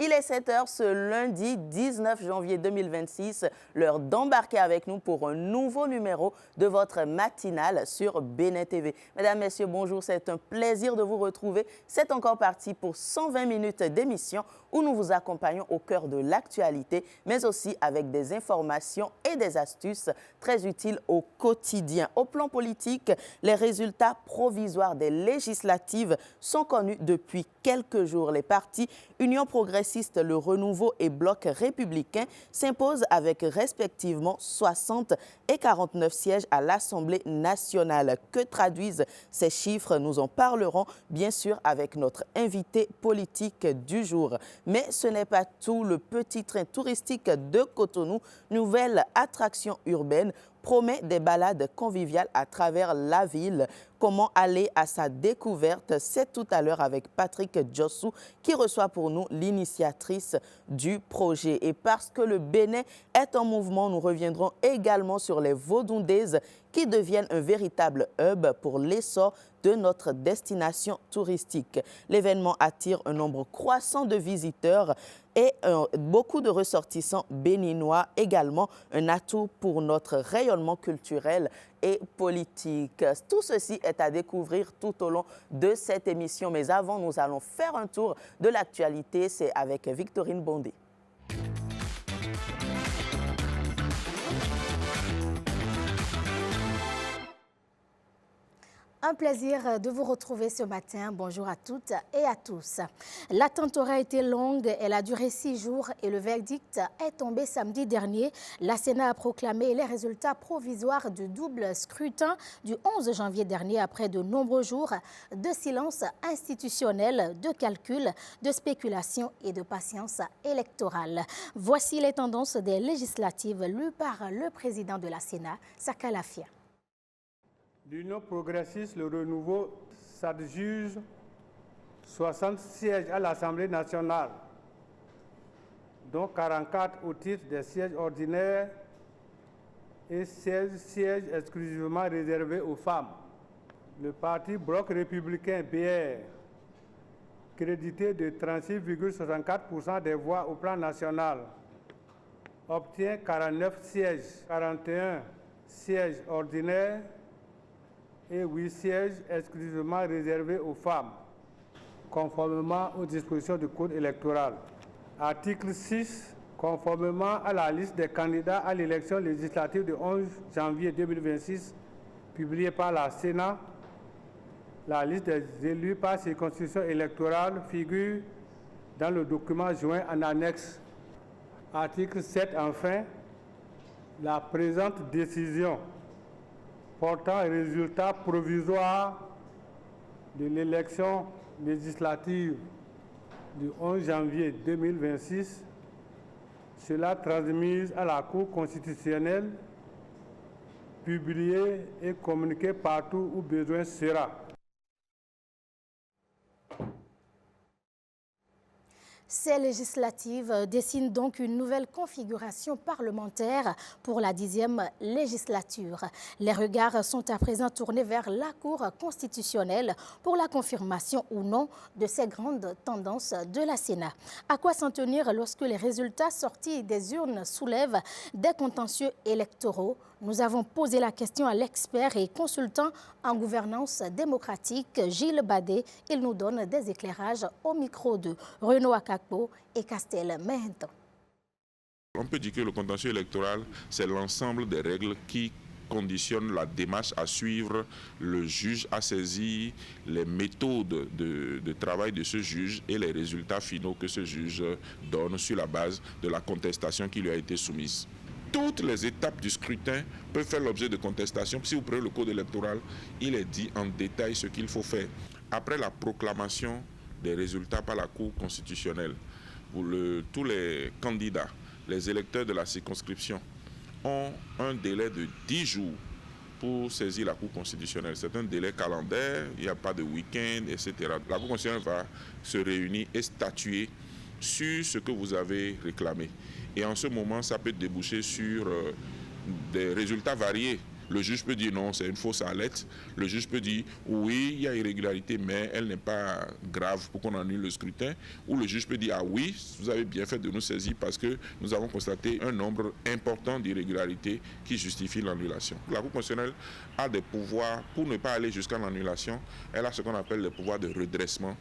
Il est 7 h ce lundi 19 janvier 2026. L'heure d'embarquer avec nous pour un nouveau numéro de votre matinale sur Bénin TV. Mesdames, Messieurs, bonjour. C'est un plaisir de vous retrouver. C'est encore parti pour 120 minutes d'émission où nous vous accompagnons au cœur de l'actualité, mais aussi avec des informations et des astuces très utiles au quotidien. Au plan politique, les résultats provisoires des législatives sont connus depuis quelques jours. Les partis Union progressiste, Le Renouveau et Bloc républicain s'imposent avec respectivement 60 et 49 sièges à l'Assemblée nationale. Que traduisent ces chiffres? Nous en parlerons bien sûr avec notre invité politique du jour. Mais ce n'est pas tout. Le petit train touristique de Cotonou, nouvelle attraction urbaine, promet des balades conviviales à travers la ville. Comment aller à sa découverte? C'est tout à l'heure avec Patrick Djossou qui reçoit pour nous l'initiatrice du projet. Et parce que le Bénin est en mouvement, nous reviendrons également sur les Vaudondaises qui deviennent un véritable hub pour l'essor de notre destination touristique. L'événement attire un nombre croissant de visiteurs et beaucoup de ressortissants béninois, également un atout pour notre rayonnement culturel et politique. Tout ceci est à découvrir tout au long de cette émission. Mais avant, nous allons faire un tour de l'actualité. C'est avec Victorine Bondé. Un plaisir de vous retrouver ce matin. Bonjour à toutes et à tous. L'attente aura été longue, elle a duré 6 jours et le verdict est tombé samedi dernier. La Sénat a proclamé les résultats provisoires du double scrutin du 11 janvier dernier après de nombreux jours de silence institutionnel, de calcul, de spéculation et de patience électorale. Voici les tendances des législatives lues par le président de la Sénat, Saka Lafia. L'Union progressiste, Le Renouveau, s'adjuge 60 sièges à l'Assemblée nationale, dont 44 au titre des sièges ordinaires et 16 sièges exclusivement réservés aux femmes. Le parti Bloc républicain BR, crédité de 36,64% des voix au plan national, obtient 49 sièges, 41 sièges ordinaires et 8 sièges exclusivement réservés aux femmes, conformément aux dispositions du Code électoral. Article 6. Conformément à la liste des candidats à l'élection législative du 11 janvier 2026, publiée par la Sénat, la liste des élus par circonscription électorale figure dans le document joint en annexe. Article 7. Enfin, la présente décision portant résultat provisoire de l'élection législative du 11 janvier 2026, cela transmise à la Cour constitutionnelle, publiée et communiquée partout où besoin sera. Ces législatives dessinent donc une nouvelle configuration parlementaire pour la 10e législature. Les regards sont à présent tournés vers la Cour constitutionnelle pour la confirmation ou non de ces grandes tendances de la Sénat. À quoi s'en tenir lorsque les résultats sortis des urnes soulèvent des contentieux électoraux? Nous avons posé la question à l'expert et consultant en gouvernance démocratique Gilles Badé. Il nous donne des éclairages au micro de Renaud Akakpo et Castel Mento. On peut dire que le contentieux électoral, c'est l'ensemble des règles qui conditionnent la démarche à suivre. Le juge a saisi les méthodes de travail de ce juge et les résultats finaux que ce juge donne sur la base de la contestation qui lui a été soumise. Toutes les étapes du scrutin peuvent faire l'objet de contestation. Si vous prenez le code électoral, il est dit en détail ce qu'il faut faire. Après la proclamation des résultats par la Cour constitutionnelle, tous les candidats, les électeurs de la circonscription ont un délai de 10 jours pour saisir la Cour constitutionnelle. C'est un délai calendaire, il n'y a pas de week-end, etc. La Cour constitutionnelle va se réunir et statuer sur ce que vous avez réclamé. Et en ce moment, ça peut déboucher sur des résultats variés. Le juge peut dire non, c'est une fausse alerte. Le juge peut dire oui, il y a irrégularité, mais elle n'est pas grave pour qu'on annule le scrutin. Ou le juge peut dire ah oui, vous avez bien fait de nous saisir parce que nous avons constaté un nombre important d'irrégularités qui justifient l'annulation. La Cour constitutionnelle a des pouvoirs, pour ne pas aller jusqu'à l'annulation, elle a ce qu'on appelle les pouvoirs de redressement,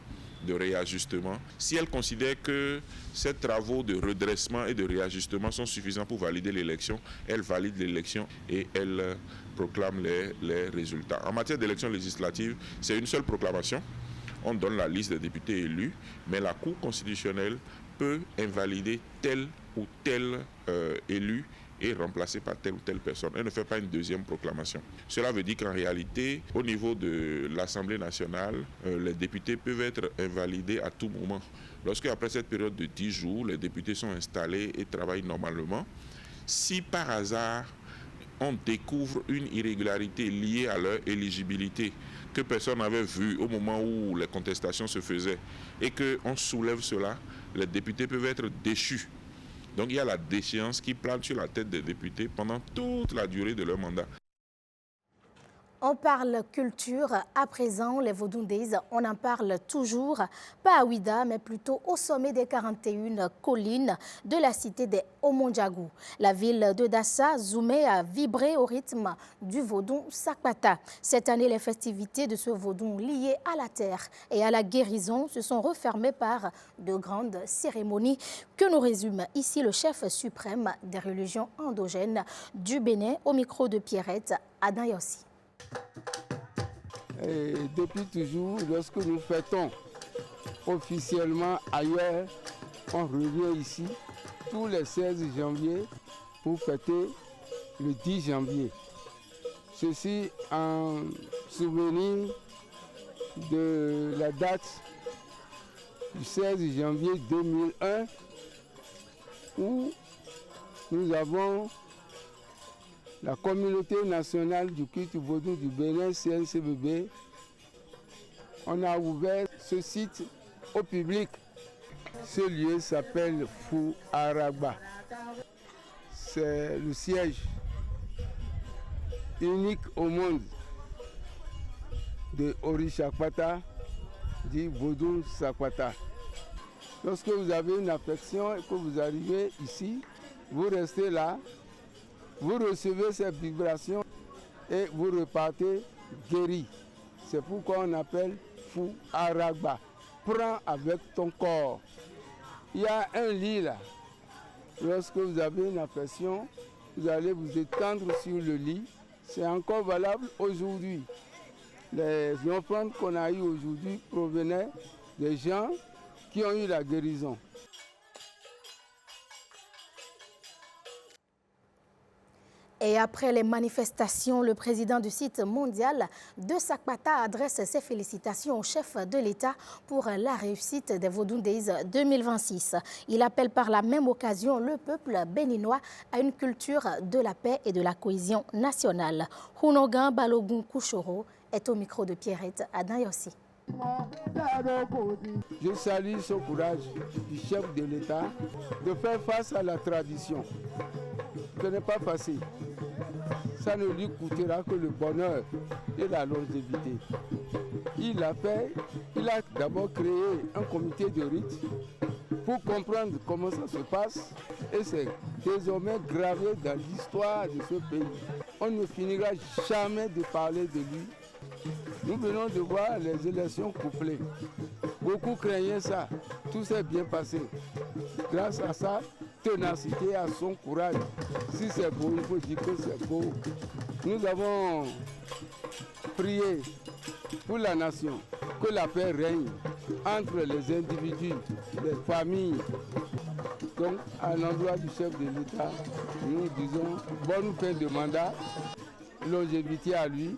de réajustement. Si elle considère que ces travaux de redressement et de réajustement sont suffisants pour valider l'élection, elle valide l'élection et elle proclame les résultats. En matière d'élection législative, c'est une seule proclamation. On donne la liste des députés élus, mais la Cour constitutionnelle peut invalider tel ou tel élu et remplacé par telle ou telle personne. Elle ne fait pas une deuxième proclamation. Cela veut dire qu'en réalité, au niveau de l'Assemblée nationale, les députés peuvent être invalidés à tout moment. Lorsque, après cette période de 10 jours, les députés sont installés et travaillent normalement, si par hasard, on découvre une irrégularité liée à leur éligibilité que personne n'avait vue au moment où les contestations se faisaient et qu'on soulève cela, les députés peuvent être déchus. Donc il y a la déchéance qui plane sur la tête des députés pendant toute la durée de leur mandat. On parle culture, à présent, les Vodou-Days, on en parle toujours, pas à Ouida, mais plutôt au sommet des 41 collines de la cité des Omondjagou. La ville de Dassa, Zoumé, a vibré au rythme du Vodou Sakpata. Cette année, les festivités de ce Vodou liées à la terre et à la guérison se sont refermées par de grandes cérémonies que nous résume ici le chef suprême des religions endogènes du Bénin au micro de Pierrette Adan Yossi. Et depuis toujours, lorsque nous fêtons officiellement ailleurs, on revient ici tous les 16 janvier pour fêter le 10 janvier. Ceci en souvenir de la date du 16 janvier 2001 où nous avons la communauté nationale du culte vaudou du Bénin, CNCBB, on a ouvert ce site au public. Ce lieu s'appelle Fou Aragba. C'est le siège unique au monde de Orishakpata, dit Vaudou Sakpata. Lorsque vous avez une affection et que vous arrivez ici, vous restez là, vous recevez ces vibrations et vous repartez guéri. C'est pourquoi on appelle Fou Aragba. Prends avec ton corps. Il y a un lit là. Lorsque vous avez une affection, vous allez vous étendre sur le lit. C'est encore valable aujourd'hui. Les offrandes qu'on a eues aujourd'hui provenaient des gens qui ont eu la guérison. Et après les manifestations, le président du site mondial de Sakpata adresse ses félicitations au chef de l'État pour la réussite des Vodou Days 2026. Il appelle par la même occasion le peuple béninois à une culture de la paix et de la cohésion nationale. Hunogan Balogun Kouchoro est au micro de Pierrette Adan Yossi. Je salue ce courage du chef de l'État de faire face à la tradition. Ce n'est pas facile. Ça ne lui coûtera que le bonheur et la longévité. Il a d'abord créé un comité de rite pour comprendre comment ça se passe et c'est désormais gravé dans l'histoire de ce pays. On ne finira jamais de parler de lui. Nous venons de voir les élections couplées. Beaucoup craignaient ça. Tout s'est bien passé. Grâce à sa ténacité, à son courage. Si c'est beau, il faut dire que c'est beau. Nous avons prié pour la nation, que la paix règne entre les individus, les familles. Donc, à l'endroit du chef de l'État, nous disons bonne fin de mandat, longévité à lui.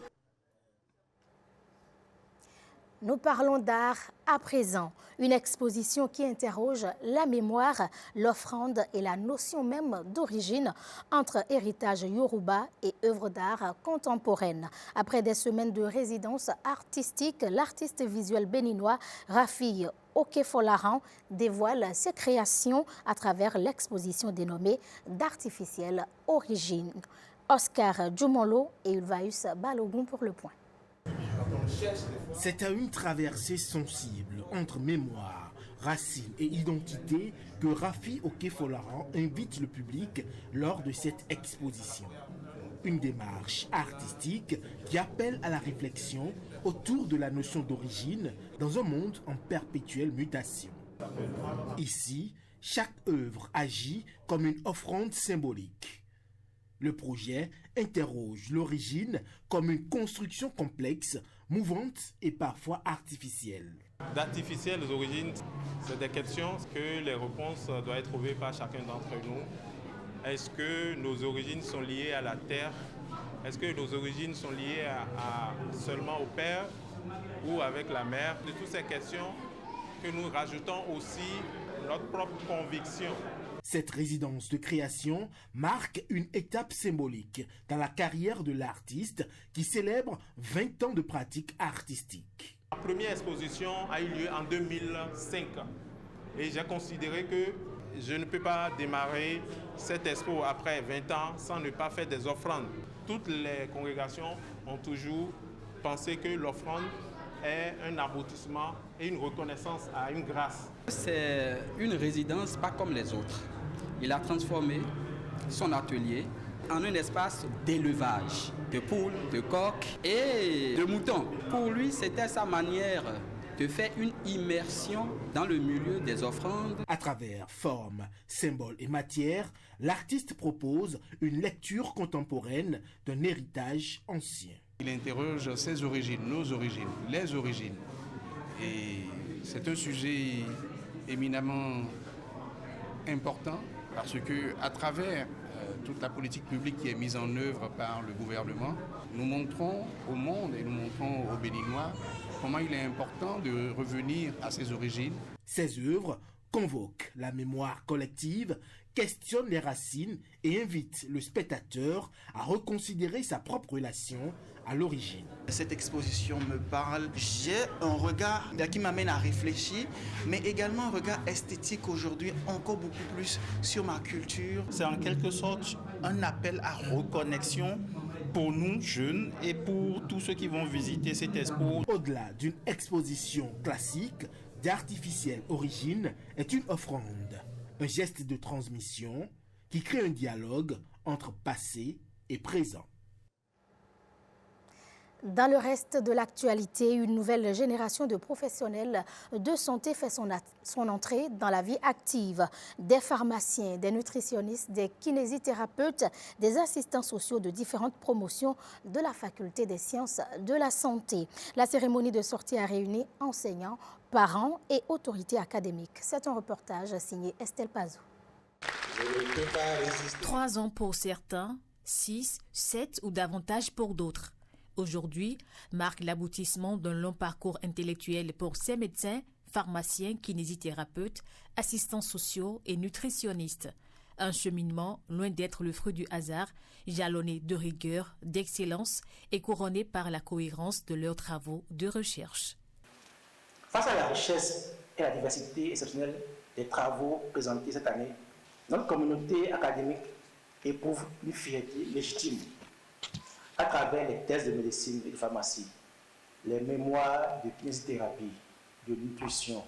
Nous parlons d'art à présent, une exposition qui interroge la mémoire, l'offrande et la notion même d'origine entre héritage yoruba et œuvres d'art contemporaines. Après des semaines de résidence artistique, l'artiste visuel béninois Rafi Okefolaran dévoile ses créations à travers l'exposition dénommée d'artificielle origine. Oscar Djumolo et Ulvaeus Balogun pour le point. C'est à une traversée sensible entre mémoire, racines et identité que Rafi Okefolaran invite le public lors de cette exposition. Une démarche artistique qui appelle à la réflexion autour de la notion d'origine dans un monde en perpétuelle mutation. Ici, chaque œuvre agit comme une offrande symbolique. Le projet interroge l'origine comme une construction complexe, mouvante et parfois artificielle. D'artificielles origines, c'est des questions que les réponses doivent être trouvées par chacun d'entre nous. Est-ce que nos origines sont liées à la terre? Est-ce que nos origines sont liées seulement au père ou avec la mère? De toutes ces questions que nous rajoutons aussi notre propre conviction. Cette résidence de création marque une étape symbolique dans la carrière de l'artiste qui célèbre 20 ans de pratique artistique. La première exposition a eu lieu en 2005 et j'ai considéré que je ne peux pas démarrer cette expo après 20 ans sans ne pas faire des offrandes. Toutes les congrégations ont toujours pensé que l'offrande est un aboutissement et une reconnaissance à une grâce. C'est une résidence pas comme les autres. Il a transformé son atelier en un espace d'élevage de poules, de coqs et de moutons. Pour lui, c'était sa manière de faire une immersion dans le milieu des offrandes. À travers forme, symboles et matière, l'artiste propose une lecture contemporaine d'un héritage ancien. Il interroge ses origines, nos origines, les origines. Et c'est un sujet éminemment important parce qu'à travers toute la politique publique qui est mise en œuvre par le gouvernement, nous montrons au monde et nous montrons aux Béninois comment il est important de revenir à ses origines. Ces œuvres convoquent la mémoire collective, questionnent les racines et invitent le spectateur à reconsidérer sa propre relation à l'origine. Cette exposition me parle, j'ai un regard qui m'amène à réfléchir, mais également un regard esthétique aujourd'hui, encore beaucoup plus sur ma culture. C'est en quelque sorte un appel à reconnexion pour nous jeunes et pour tous ceux qui vont visiter cette expo. Au-delà d'une exposition classique, d'artificielle origine est une offrande, un geste de transmission qui crée un dialogue entre passé et présent. Dans le reste de l'actualité, une nouvelle génération de professionnels de santé fait son entrée dans la vie active. Des pharmaciens, des nutritionnistes, des kinésithérapeutes, des assistants sociaux de différentes promotions de la faculté des sciences de la santé. La cérémonie de sortie a réuni enseignants, parents et autorités académiques. C'est un reportage signé Estelle Pazou. 3 ans pour certains, 6, 7 ou davantage pour d'autres. Aujourd'hui marque l'aboutissement d'un long parcours intellectuel pour ces médecins, pharmaciens, kinésithérapeutes, assistants sociaux et nutritionnistes. Un cheminement loin d'être le fruit du hasard, jalonné de rigueur, d'excellence et couronné par la cohérence de leurs travaux de recherche. Face à la richesse et la diversité exceptionnelle des travaux présentés cette année, notre communauté académique éprouve une fierté légitime à travers les thèses de médecine et de pharmacie, les mémoires de kinésithérapie, de nutrition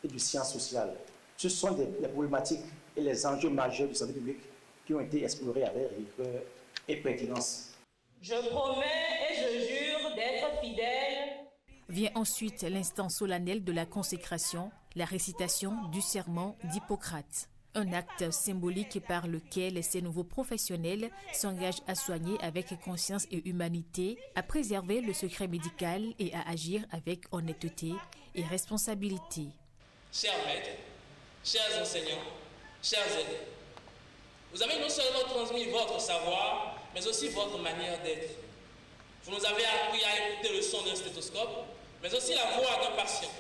et de sciences sociales. Ce sont les problématiques et les enjeux majeurs de santé publique qui ont été explorés avec rigueur et pertinence. Je promets et je jure d'être fidèle. Vient ensuite l'instant solennel de la consécration, la récitation du serment d'Hippocrate. Un acte symbolique par lequel ces nouveaux professionnels s'engagent à soigner avec conscience et humanité, à préserver le secret médical et à agir avec honnêteté et responsabilité. Chers maîtres, chers enseignants, chers aînés, vous avez non seulement transmis votre savoir, mais aussi votre manière d'être. Vous nous avez appris à écouter le son d'un stéthoscope, mais aussi la voix d'un patient,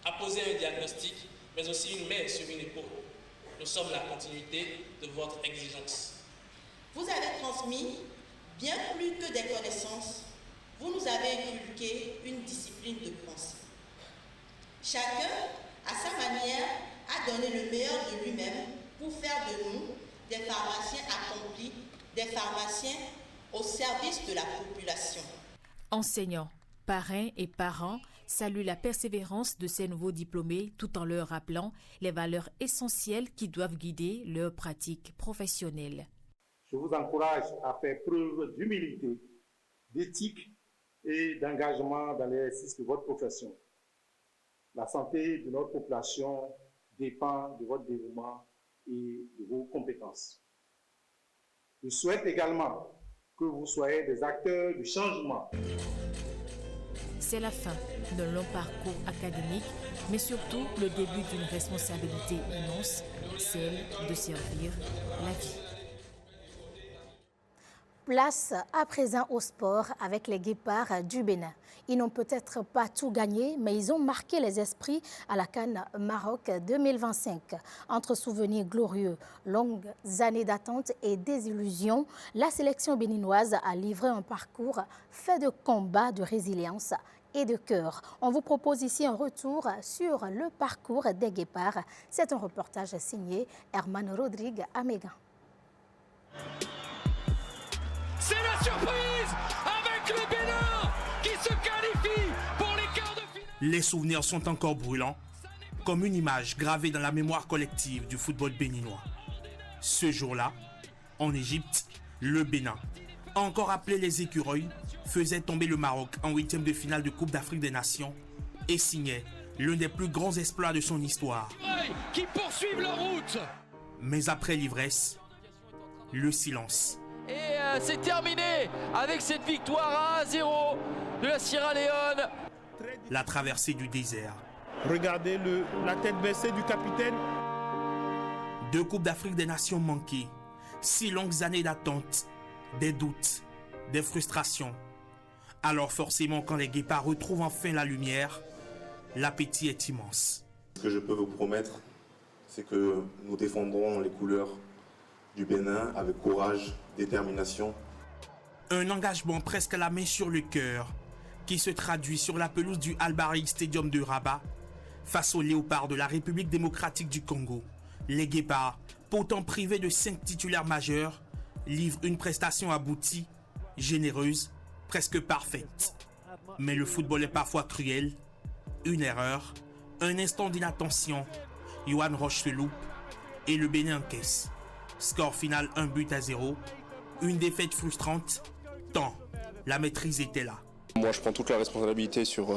à poser un diagnostic, mais aussi une main sur une épaule. Nous sommes la continuité de votre exigence. Vous avez transmis bien plus que des connaissances. Vous nous avez inculqué une discipline de pensée. Chacun, à sa manière, a donné le meilleur de lui-même pour faire de nous des pharmaciens accomplis, des pharmaciens au service de la population. Enseignants, parrains et parents saluent la persévérance de ces nouveaux diplômés tout en leur rappelant les valeurs essentielles qui doivent guider leur pratique professionnelle. Je vous encourage à faire preuve d'humilité, d'éthique et d'engagement dans l'exercice de votre profession. La santé de notre population dépend de votre dévouement et de vos compétences. Je souhaite également que vous soyez des acteurs du changement. C'est la fin d'un long parcours académique, mais surtout le début d'une responsabilité immense, celle de servir la vie. Place à présent au sport avec les Guépards du Bénin. Ils n'ont peut-être pas tout gagné, mais ils ont marqué les esprits à la CAN Maroc 2025. Entre souvenirs glorieux, longues années d'attente et désillusions, la sélection béninoise a livré un parcours fait de combats, de résilience et de cœur. On vous propose ici un retour sur le parcours des Guépards. C'est un reportage signé Herman Rodrigue Amégan. C'est la surprise avec le Bénin qui se qualifie pour les quarts de finale. Les souvenirs sont encore brûlants, comme une image gravée dans la mémoire collective du football béninois. Ce jour-là, en Égypte, le Bénin, encore appelé les écureuils, faisait tomber le Maroc en 8e de finale de Coupe d'Afrique des Nations et signait l'un des plus grands exploits de son histoire. Qui poursuivent leur route. Mais après l'ivresse, le silence. Et c'est terminé avec cette victoire 1-0 de la Sierra Leone. La traversée du désert. Regardez la tête baissée du capitaine. 2 Coupes d'Afrique des Nations manquées. 6 longues années d'attente, des doutes, des frustrations. Alors forcément, quand les Guépards retrouvent enfin la lumière, l'appétit est immense. Ce que je peux vous promettre, c'est que nous défendrons les couleurs du Bénin avec courage, détermination. Un engagement presque à la main sur le cœur qui se traduit sur la pelouse du Al-Bahri Stadium de Rabat face aux léopards de la République démocratique du Congo. Les Guépards, pourtant privés de 5 titulaires majeurs, livrent une prestation aboutie, généreuse, presque parfaite. Mais le football est parfois cruel. Une erreur, un instant d'inattention, Yohan Roche se loupe et le Bénin encaisse. Score final 1-0, une défaite frustrante, tant la maîtrise était là. Moi je prends toute la responsabilité sur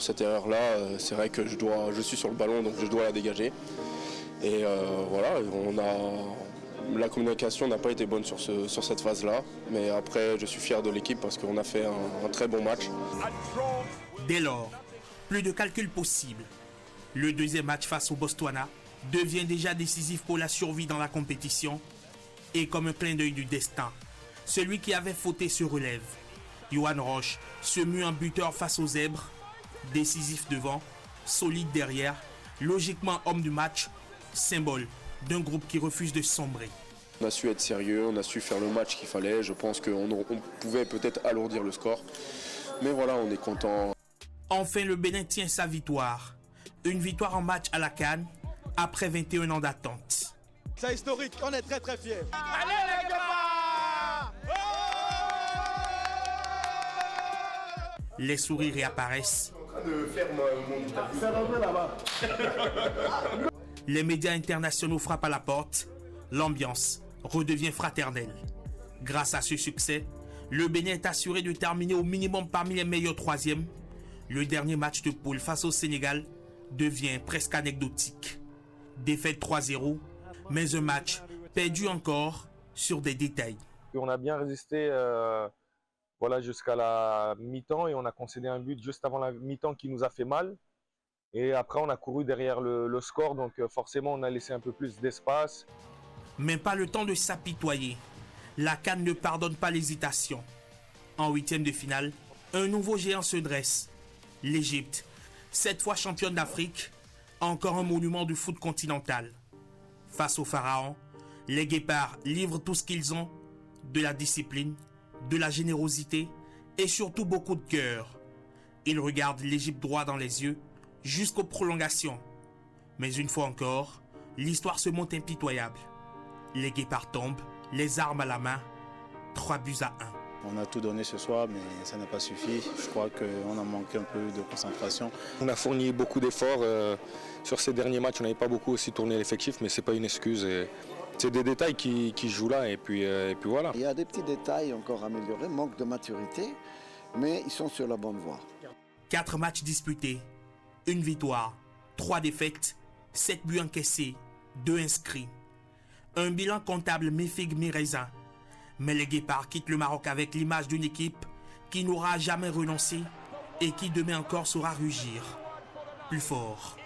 cette erreur-là. C'est vrai que je suis sur le ballon donc je dois la dégager. Et voilà, la communication n'a pas été bonne sur cette phase-là. Mais après je suis fier de l'équipe parce qu'on a fait un très bon match. Dès lors, plus de calcul possible. Le deuxième match face au Botswana devient déjà décisif pour la survie dans la compétition et comme un clin d'œil du destin, celui qui avait fauté se relève. Yohan Roche se mue en buteur face aux Zèbres, décisif devant, solide derrière, logiquement homme du match, symbole d'un groupe qui refuse de sombrer. On a su être sérieux, on a su faire le match qu'il fallait, je pense qu'on pouvait peut-être alourdir le score, mais voilà, on est content. Enfin le Bénin tient sa victoire, une victoire en match à la CAN, après 21 ans d'attente. C'est historique, on est très très fiers. Allez les gars! Les sourires réapparaissent. Les médias internationaux frappent à la porte. L'ambiance redevient fraternelle. Grâce à ce succès, le Bénin est assuré de terminer au minimum parmi les meilleurs troisièmes. Le dernier match de poule face au Sénégal devient presque anecdotique. Défaite 3-0, mais un match perdu encore sur des détails. On a bien résisté jusqu'à la mi-temps et on a concédé un but juste avant la mi-temps qui nous a fait mal. Et après, on a couru derrière le score, donc forcément, on a laissé un peu plus d'espace. Mais pas le temps de s'apitoyer. La CAN ne pardonne pas l'hésitation. En 8e de finale, un nouveau géant se dresse. L'Égypte, cette fois championne d'Afrique, encore un monument du foot continental. Face au pharaon, les Guépards livrent tout ce qu'ils ont, de la discipline, de la générosité et surtout beaucoup de cœur. Ils regardent l'Égypte droit dans les yeux jusqu'aux prolongations. Mais une fois encore, l'histoire se montre impitoyable. Les Guépards tombent, les armes à la main, 3-1. On a tout donné ce soir, mais ça n'a pas suffi. Je crois qu'on a manqué un peu de concentration. On a fourni beaucoup d'efforts. Sur ces derniers matchs, on n'avait pas beaucoup aussi tourné l'effectif, mais ce n'est pas une excuse. C'est des détails qui jouent là, et puis voilà. Il y a des petits détails encore améliorés, manque de maturité, mais ils sont sur la bonne voie. 4 matchs disputés, 1 victoire, 3 défaites, 7 buts encaissés, 2 inscrits. Un bilan comptable mi-figue mi-raisin. Mais les Guépards quittent le Maroc avec l'image d'une équipe qui n'aura jamais renoncé et qui demain encore saura rugir plus fort.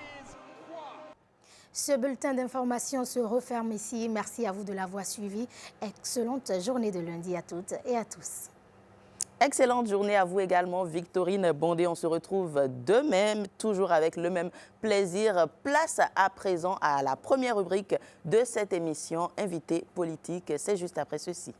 Ce bulletin d'information se referme ici. Merci à vous de l'avoir suivi. Excellente journée de lundi à toutes et à tous. Excellente journée à vous également, Victorine Bondé. On se retrouve demain, toujours avec le même plaisir. Place à présent à la première rubrique de cette émission, Invité politique. C'est juste après ceci.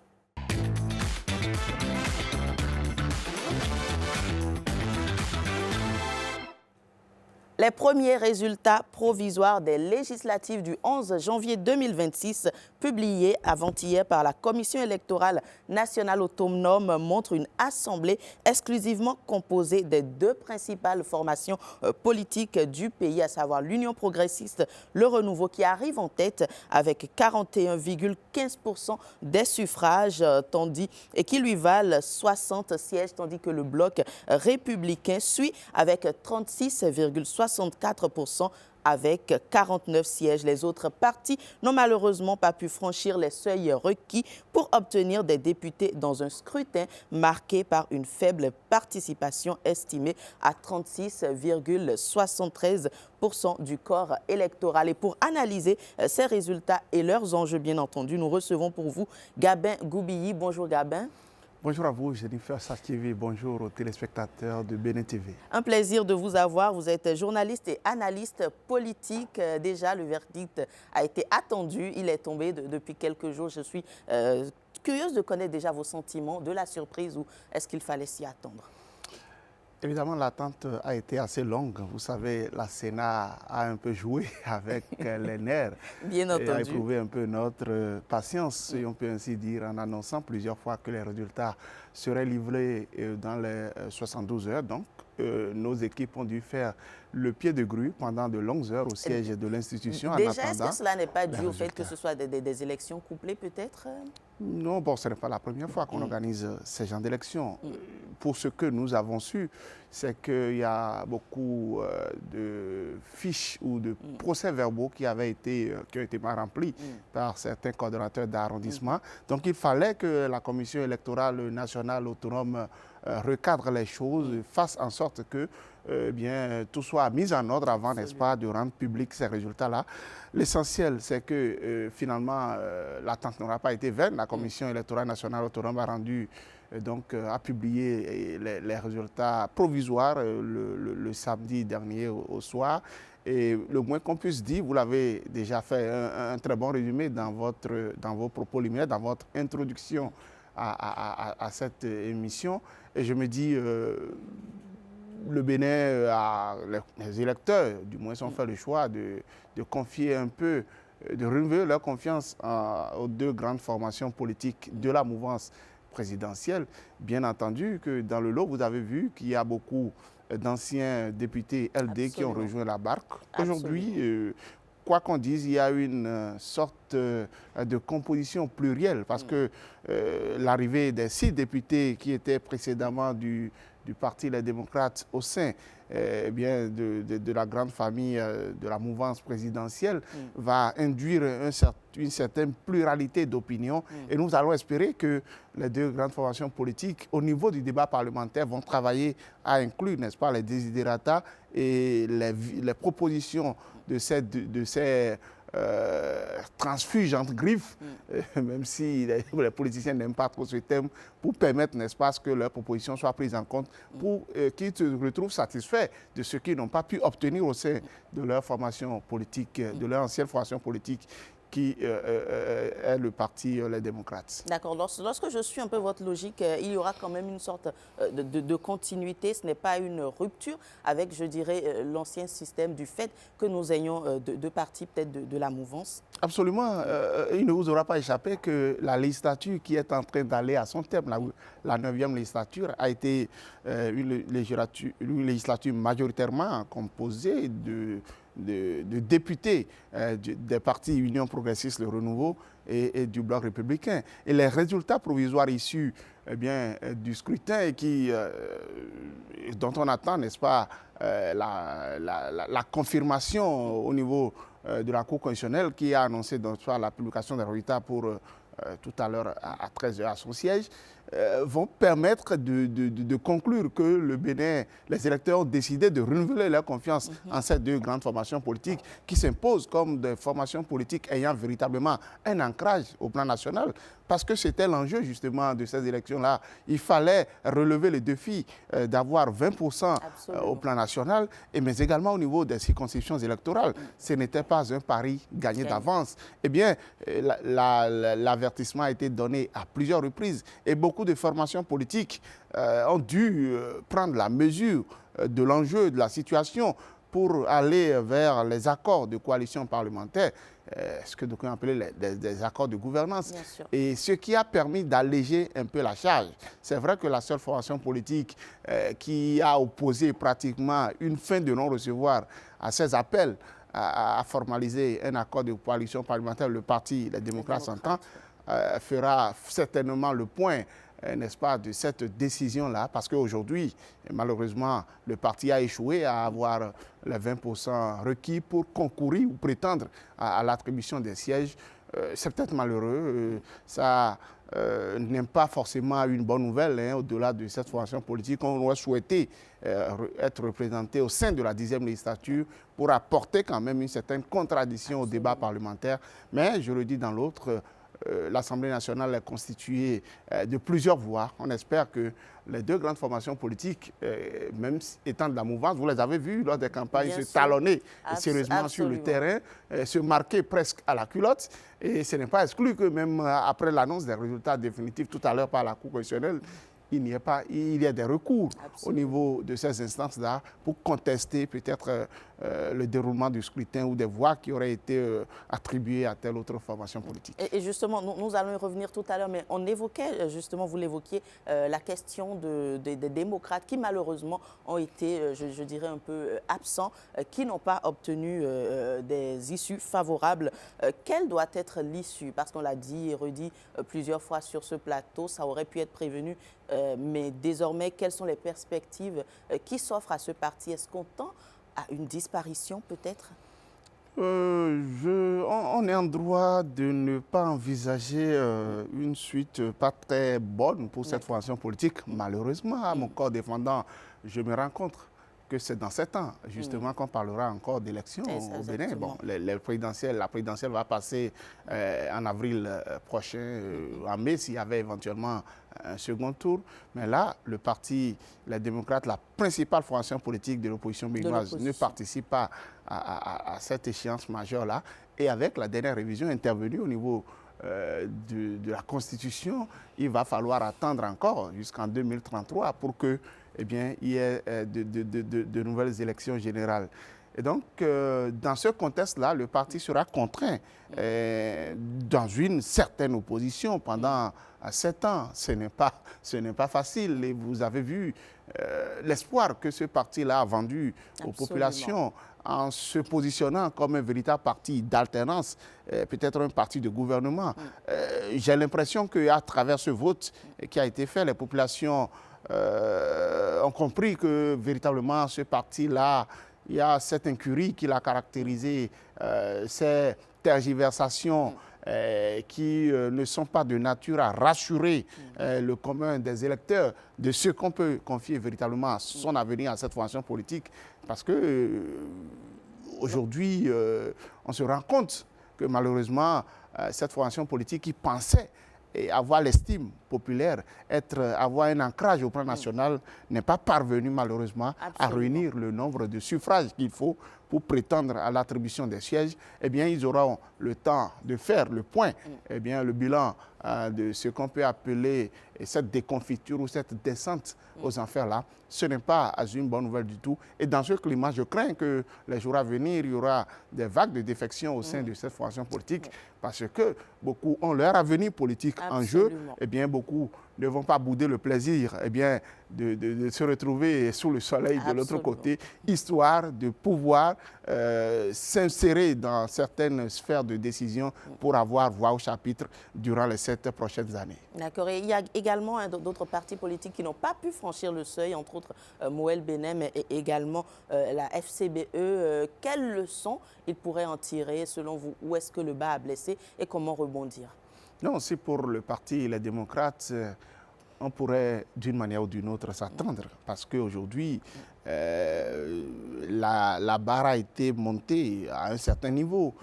Les premiers résultats provisoires des législatives du 11 janvier 2026, publiés avant-hier par la Commission électorale nationale autonome, montrent une assemblée exclusivement composée des 2 principales formations politiques du pays, à savoir l'Union progressiste, le Renouveau, qui arrive en tête avec 41,15% des suffrages, et qui lui valent 60 sièges, tandis que le Bloc républicain suit avec 36,64% avec 49 sièges. Les autres partis n'ont malheureusement pas pu franchir les seuils requis pour obtenir des députés dans un scrutin marqué par une faible participation estimée à 36,73% du corps électoral. Et pour analyser ces résultats et leurs enjeux, bien entendu, nous recevons pour vous Gabin Goubilly. Bonjour Gabin. Bonjour à vous, Jennifer Sachivi. Bonjour aux téléspectateurs de BNTV. Un plaisir de vous avoir. Vous êtes journaliste et analyste politique. Déjà, le verdict a été attendu. Il est tombé depuis quelques jours. Je suis curieuse de connaître déjà vos sentiments, de la surprise, ou est-ce qu'il fallait s'y attendre? Évidemment, l'attente a été assez longue. Vous savez, la Sénat a un peu joué avec les nerfs. Bien entendu. Et a éprouvé un peu notre patience, si on peut ainsi dire, en annonçant plusieurs fois que les résultats seraient livrés dans les 72 heures. Donc, nos équipes ont dû faire le pied de grue pendant de longues heures au siège de l'institution. Déjà, est-ce que cela n'est pas dû au fait que ce soit des élections couplées, peut-être? Non, bon, ce n'est pas la première fois qu'on organise ces genres d'élections. Pour ce que nous avons su, c'est qu'il y a beaucoup de fiches ou de procès-verbaux qui ont été mal remplis par certains coordonnateurs d'arrondissement. Donc, il fallait que la Commission électorale nationale autonome recadre les choses, fasse en sorte que tout soit mis en ordre avant, n'est-ce pas, de rendre public ces résultats-là. L'essentiel, c'est que finalement, l'attente n'aura pas été vaine. La Commission électorale nationale autonome a rendu, a publié les résultats provisoires le samedi dernier au soir. Et le moins qu'on puisse dire, vous l'avez déjà fait un très bon résumé dans vos propos liminaires, dans votre introduction à cette émission. Et je me dis, le Bénin, les électeurs, du moins, ont fait le choix de confier un peu, de renouveler leur confiance aux 2 grandes formations politiques de la mouvance présidentielle. Bien entendu que dans le lot, vous avez vu qu'il y a beaucoup d'anciens députés LD qui ont rejoint la barque. Aujourd'hui, quoi qu'on dise, il y a une sorte de composition plurielle parce que l'arrivée des 6 députés qui étaient précédemment du Parti Les Démocrates au sein de la grande famille de la mouvance présidentielle va induire une certaine pluralité d'opinions. Et nous allons espérer que les 2 grandes formations politiques, au niveau du débat parlementaire, vont travailler à inclure, n'est-ce pas, les desiderata et les propositions de ces transfuges entre griffes, même si les politiciens n'aiment pas trop ce thème, pour permettre, n'est-ce pas, que leurs propositions soient prises en compte, pour qu'ils se retrouvent satisfaits de ce qu'ils n'ont pas pu obtenir au sein de leur formation politique, de leur ancienne formation politique, qui est le parti Les Démocrates. D'accord. Lorsque je suis un peu votre logique, il y aura quand même une sorte de continuité. Ce n'est pas une rupture avec, je dirais, l'ancien système du fait que nous ayons deux partis peut-être de la mouvance. Absolument. Il ne vous aura pas échappé que la législature qui est en train d'aller à son terme, la 9e législature, a été une législature majoritairement composée de députés des partis Union progressiste, le Renouveau et du Bloc républicain. Et les résultats provisoires issus du scrutin dont on attend, n'est-ce pas, la confirmation au niveau de la Cour constitutionnelle qui a annoncé la publication des résultats pour tout à l'heure à 13h à son siège, vont permettre de conclure que le Bénin, les électeurs ont décidé de renouveler leur confiance en ces deux grandes formations politiques qui s'imposent comme des formations politiques ayant véritablement un ancrage au plan national. Parce que c'était l'enjeu justement de ces élections-là. Il fallait relever le défi d'avoir 20% au plan national, mais également au niveau des circonscriptions électorales. Ce n'était pas un pari gagné d'avance. Eh bien, l'avertissement a été donné à plusieurs reprises et beaucoup de formations politiques ont dû prendre la mesure de l'enjeu, de la situation pour aller vers les accords de coalition parlementaire, ce que d'aucuns appellent des accords de gouvernance. Et ce qui a permis d'alléger un peu la charge. C'est vrai que la seule formation politique qui a opposé pratiquement une fin de non-recevoir à ces appels à formaliser un accord de coalition parlementaire, le parti Les Démocrates s'entend, fera certainement le point, n'est-ce pas, de cette décision-là, parce qu'aujourd'hui, malheureusement, le parti a échoué à avoir les 20% requis pour concourir ou prétendre à l'attribution des sièges. C'est peut-être malheureux, ça n'est pas forcément une bonne nouvelle, au-delà de cette formation politique. On aurait souhaité être représenté au sein de la 10e législature pour apporter quand même une certaine contradiction au débat parlementaire. Mais, je le dis dans l'autre, l'Assemblée nationale est constituée de plusieurs voix. On espère que les deux grandes formations politiques, même étant de la mouvance, vous les avez vues lors des campagnes se talonner sérieusement sur le terrain, se marquer presque à la culotte. Et ce n'est pas exclu que même après l'annonce des résultats définitifs tout à l'heure par la Cour constitutionnelle, il y a des recours au niveau de ces instances-là pour contester peut-être le déroulement du scrutin ou des voix qui auraient été attribuées à telle autre formation politique. Et justement, nous allons y revenir tout à l'heure, mais on évoquait, justement, vous l'évoquiez, la question des démocrates qui malheureusement ont été, je dirais, un peu absents, qui n'ont pas obtenu des issues favorables. Quelle doit être l'issue? Parce qu'on l'a dit et redit plusieurs fois sur ce plateau, ça aurait pu être prévenu. Mais désormais, quelles sont les perspectives qui s'offrent à ce parti? Est-ce qu'on tend à une disparition peut-être? On est en droit de ne pas envisager une suite pas très bonne pour cette formation politique. Malheureusement, à mon corps défendant, je me rends compte que c'est dans 7 ans, justement, qu'on parlera encore d'élections au Bénin. Bon, la présidentielle va passer en avril prochain, en mai, s'il y avait éventuellement un second tour. Mais là, le parti, les démocrates, la principale formation politique de l'opposition béninoise, ne participe pas à cette échéance majeure-là. Et avec la dernière révision intervenue au niveau de la Constitution, il va falloir attendre encore jusqu'en 2033 pour que, il y ait de nouvelles élections générales. Et donc, dans ce contexte-là, le parti sera contraint dans une certaine opposition pendant 7 ans. Ce n'est pas facile. Et vous avez vu l'espoir que ce parti-là a vendu aux populations en se positionnant comme un véritable parti d'alternance, peut-être un parti de gouvernement. J'ai l'impression qu'à travers ce vote qui a été fait, les populations ont compris que véritablement ce parti-là, il y a cette incurie qui l'a caractérisé, ces tergiversations qui ne sont pas de nature à rassurer le commun des électeurs de ce qu'on peut confier véritablement à son avenir à cette formation politique. Parce que aujourd'hui, on se rend compte que malheureusement, cette formation politique qui pensait avoir l'estime populaire, avoir un ancrage au plan national, n'est pas parvenu malheureusement à réunir le nombre de suffrages qu'il faut pour prétendre à l'attribution des sièges, eh bien, ils auront le temps de faire le point, eh bien, le bilan de ce qu'on peut appeler cette déconfiture ou cette descente aux enfers-là. Ce n'est pas une bonne nouvelle du tout. Et dans ce climat, je crains que les jours à venir, il y aura des vagues de défection au sein de cette formation politique parce que beaucoup ont leur avenir politique en jeu. Eh bien, beaucoup ne vont pas bouder le plaisir eh bien, de se retrouver sous le soleil de l'autre côté, histoire de pouvoir s'insérer dans certaines sphères de décision pour avoir voix au chapitre durant les 7 prochaines années. D'accord. Et il y a également d'autres partis politiques qui n'ont pas pu franchir le seuil, entre autres Moël Benem et également la FCBE. Quelles leçons ils pourraient en tirer selon vous? Où est-ce que le bas a blessé et comment rebondir? Non, c'est pour le parti Les Démocrates. On pourrait d'une manière ou d'une autre s'attendre parce qu'aujourd'hui, la barre a été montée à un certain niveau.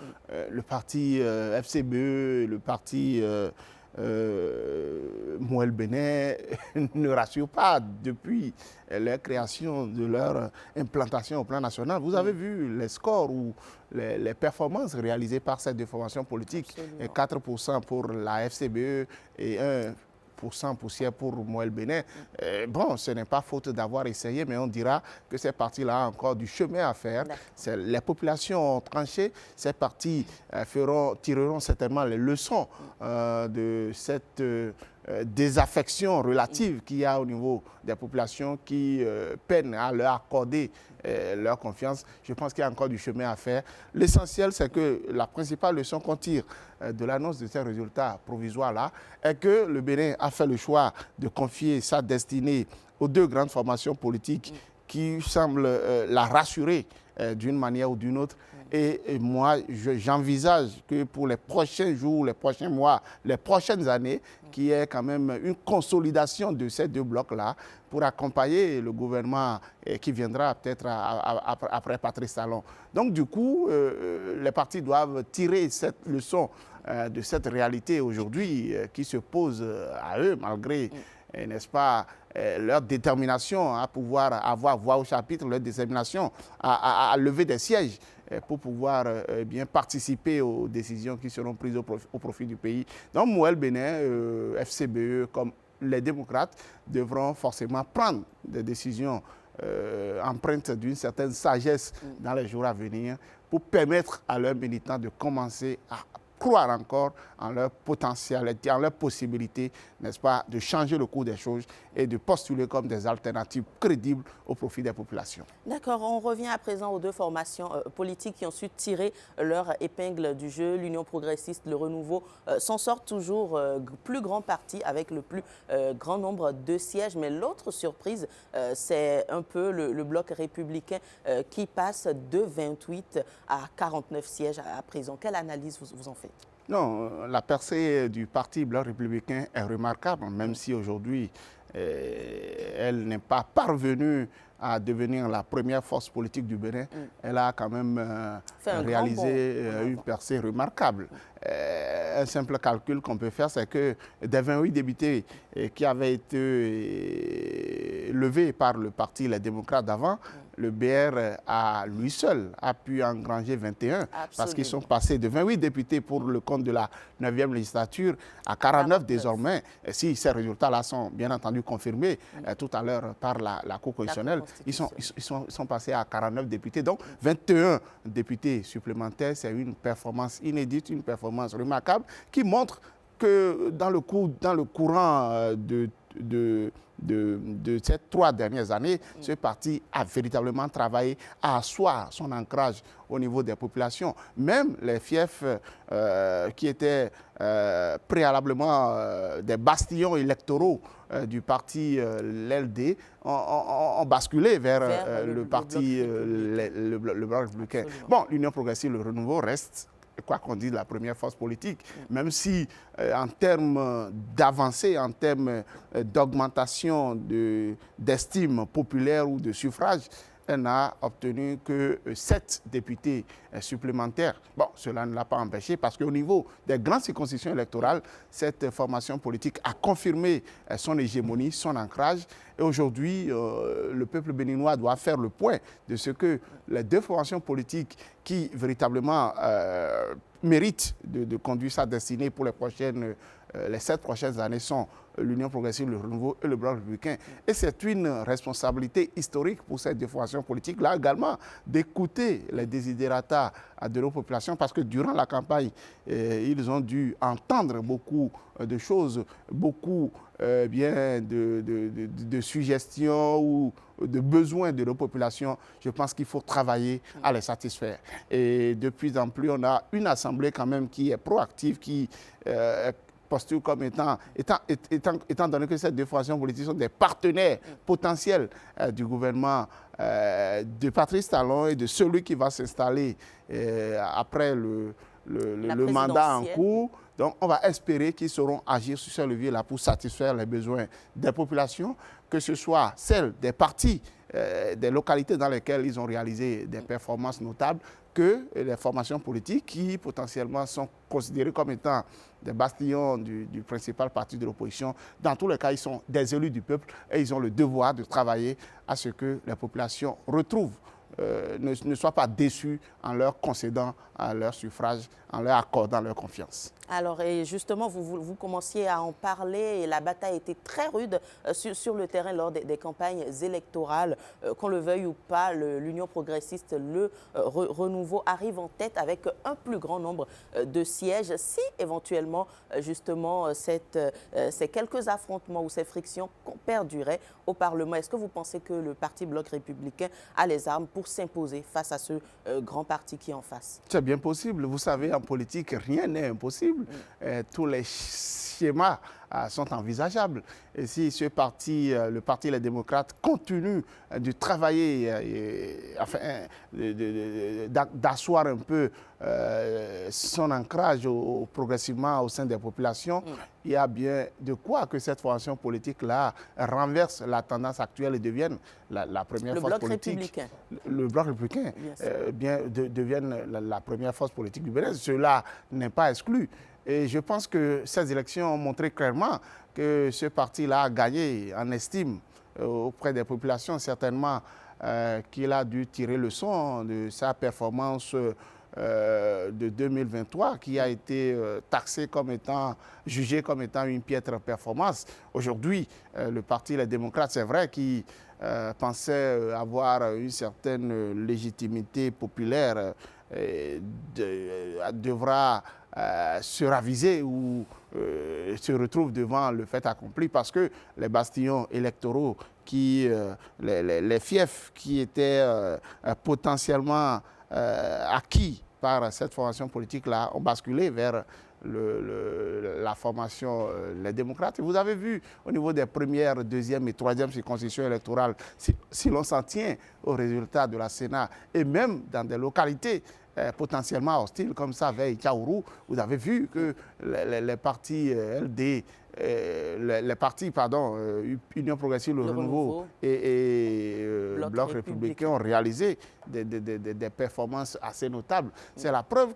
Le parti FCBE, le parti Moël Benem ne rassure pas depuis la création de leur implantation au plan national. Vous avez vu les scores ou les performances réalisées par ces deux formations politiques. 4% pour la FCBE et 1% poussière pour Moël Benem. Bon, ce n'est pas faute d'avoir essayé, mais on dira que ces partis-là ont encore du chemin à faire. Les populations ont tranché. Ces partis tireront certainement les leçons de cette désaffection relative qu'il y a au niveau des populations qui peinent à leur accorder leur confiance. Je pense qu'il y a encore du chemin à faire. L'essentiel, c'est que la principale leçon qu'on tire de l'annonce de ces résultats provisoires-là est que le Bénin a fait le choix de confier sa destinée aux deux grandes formations politiques qui semblent la rassurer d'une manière ou d'une autre. Et moi, j'envisage que pour les prochains jours, les prochains mois, les prochaines années, qu'il y ait quand même une consolidation de ces deux blocs-là pour accompagner le gouvernement qui viendra peut-être après Patrice Talon. Donc du coup, les partis doivent tirer cette leçon de cette réalité aujourd'hui qui se pose à eux, malgré, n'est-ce pas, leur détermination à pouvoir avoir voix au chapitre, leur détermination à lever des sièges pour pouvoir bien participer aux décisions qui seront prises au profit du pays. Donc Moël Benem, FCBE, comme les démocrates, devront forcément prendre des décisions empreintes d'une certaine sagesse dans les jours à venir pour permettre à leurs militants de commencer à croire encore en leur potentialité, en leur possibilité, n'est-ce pas, de changer le cours des choses et de postuler comme des alternatives crédibles au profit des populations. D'accord, on revient à présent aux deux formations politiques qui ont su tirer leur épingle du jeu. L'Union progressiste, le Renouveau s'en sort toujours plus grand parti avec le plus grand nombre de sièges. Mais l'autre surprise, c'est un peu le bloc républicain qui passe de 28 à 49 sièges à présent. Quelle analyse vous en faites? Non, la percée du Parti Bloc républicain est remarquable, même si aujourd'hui, elle n'est pas parvenue à devenir la première force politique du Bénin. Elle a quand même réalisé une percée remarquable. Un simple calcul qu'on peut faire, c'est que des 28 députés qui avaient été levés par le Parti Les Démocrates d'avant, le BR à lui seul a pu engranger 21 parce qu'ils sont passés de 28 députés pour le compte de la 9e législature à 49 désormais. Et si ces résultats-là sont bien entendu confirmés tout à l'heure par la Cour constitutionnelle, ils sont passés à 49 députés. Donc 21 députés supplémentaires, c'est une performance inédite, une performance remarquable qui montre que dans le courant de ces 3 dernières années, ce parti a véritablement travaillé à asseoir son ancrage au niveau des populations. Même les fiefs qui étaient préalablement des bastions électoraux du parti LLD ont basculé vers le parti, le Bloc républicain. Bon, l'Union progressive, le Renouveau reste, quoi qu'on dise, la première force politique, même si en termes d'avancée, en termes d'augmentation d'estime populaire ou de suffrage, elle n'a obtenu que 7 députés supplémentaires. Bon, cela ne l'a pas empêché parce qu'au niveau des grandes circonscriptions électorales, cette formation politique a confirmé son hégémonie, son ancrage. Et aujourd'hui, le peuple béninois doit faire le point de ce que les deux formations politiques qui véritablement méritent de conduire sa destinée pour les 7 prochaines années sont l'Union progressive, le Renouveau et le Bloc républicain. Et c'est une responsabilité historique pour ces deux formations politiques-là également d'écouter les désidératas de nos populations parce que durant la campagne, ils ont dû entendre beaucoup de choses, beaucoup de suggestions ou de besoins de nos populations. Je pense qu'il faut travailler à les satisfaire. Et de plus en plus, on a une assemblée quand même qui est proactive, qui postule comme étant donné que ces deux formations politiques sont des partenaires potentiels du gouvernement de Patrice Talon et de celui qui va s'installer après le mandat en cours. Donc, on va espérer qu'ils sauront agir sur ce levier-là pour satisfaire les besoins des populations, que ce soit celles des partis, des localités dans lesquelles ils ont réalisé des performances notables, que les formations politiques qui potentiellement sont considérées comme étant des bastions du principal parti de l'opposition. Dans tous les cas, ils sont des élus du peuple et ils ont le devoir de travailler à ce que les populations retrouvent, ne soient pas déçues en leur concédant à leur suffrage, en leur accordant leur confiance. Alors, et justement, vous commenciez à en parler et la bataille était très rude sur le terrain lors des campagnes électorales. Qu'on le veuille ou pas, l'Union progressiste, le Renouveau arrive en tête avec un plus grand nombre de sièges. Si éventuellement, justement, ces quelques affrontements ou ces frictions perduraient au Parlement, est-ce que vous pensez que le Parti Bloc républicain a les armes pour s'imposer face à ce grand parti qui est en face? C'est bien possible. Vous savez, en politique, rien n'est impossible. Tous les schémas sont envisageables. Et si ce parti, le Parti Les Démocrates, continue de travailler, d'asseoir un peu son ancrage progressivement au sein des populations, il y a bien de quoi que cette formation politique-là renverse la tendance actuelle et devienne la première force politique. Le Bloc républicain devienne la première force politique du Bénin. Cela n'est pas exclu. Et je pense que ces élections ont montré clairement que ce parti-là a gagné en estime auprès des populations, certainement qu'il a dû tirer leçon de sa performance de 2023 qui a été jugée comme étant une piètre performance. Aujourd'hui, le Parti Les Démocrates, c'est vrai qu'il pensait avoir une certaine légitimité populaire, devra se raviser ou se retrouve devant le fait accompli parce que les bastions électoraux, les fiefs qui étaient potentiellement acquis par cette formation politique-là ont basculé vers la formation Les Démocrates. Et vous avez vu au niveau des premières, deuxième et troisième circonscriptions électorales, si l'on s'en tient aux résultats de la Sénat et même dans des localités potentiellement hostiles comme ça, vers Kaourou, vous avez vu que les partis LD, Union progressive, le Renouveau et Bloc républicain ont réalisé des performances assez notables. C'est la preuve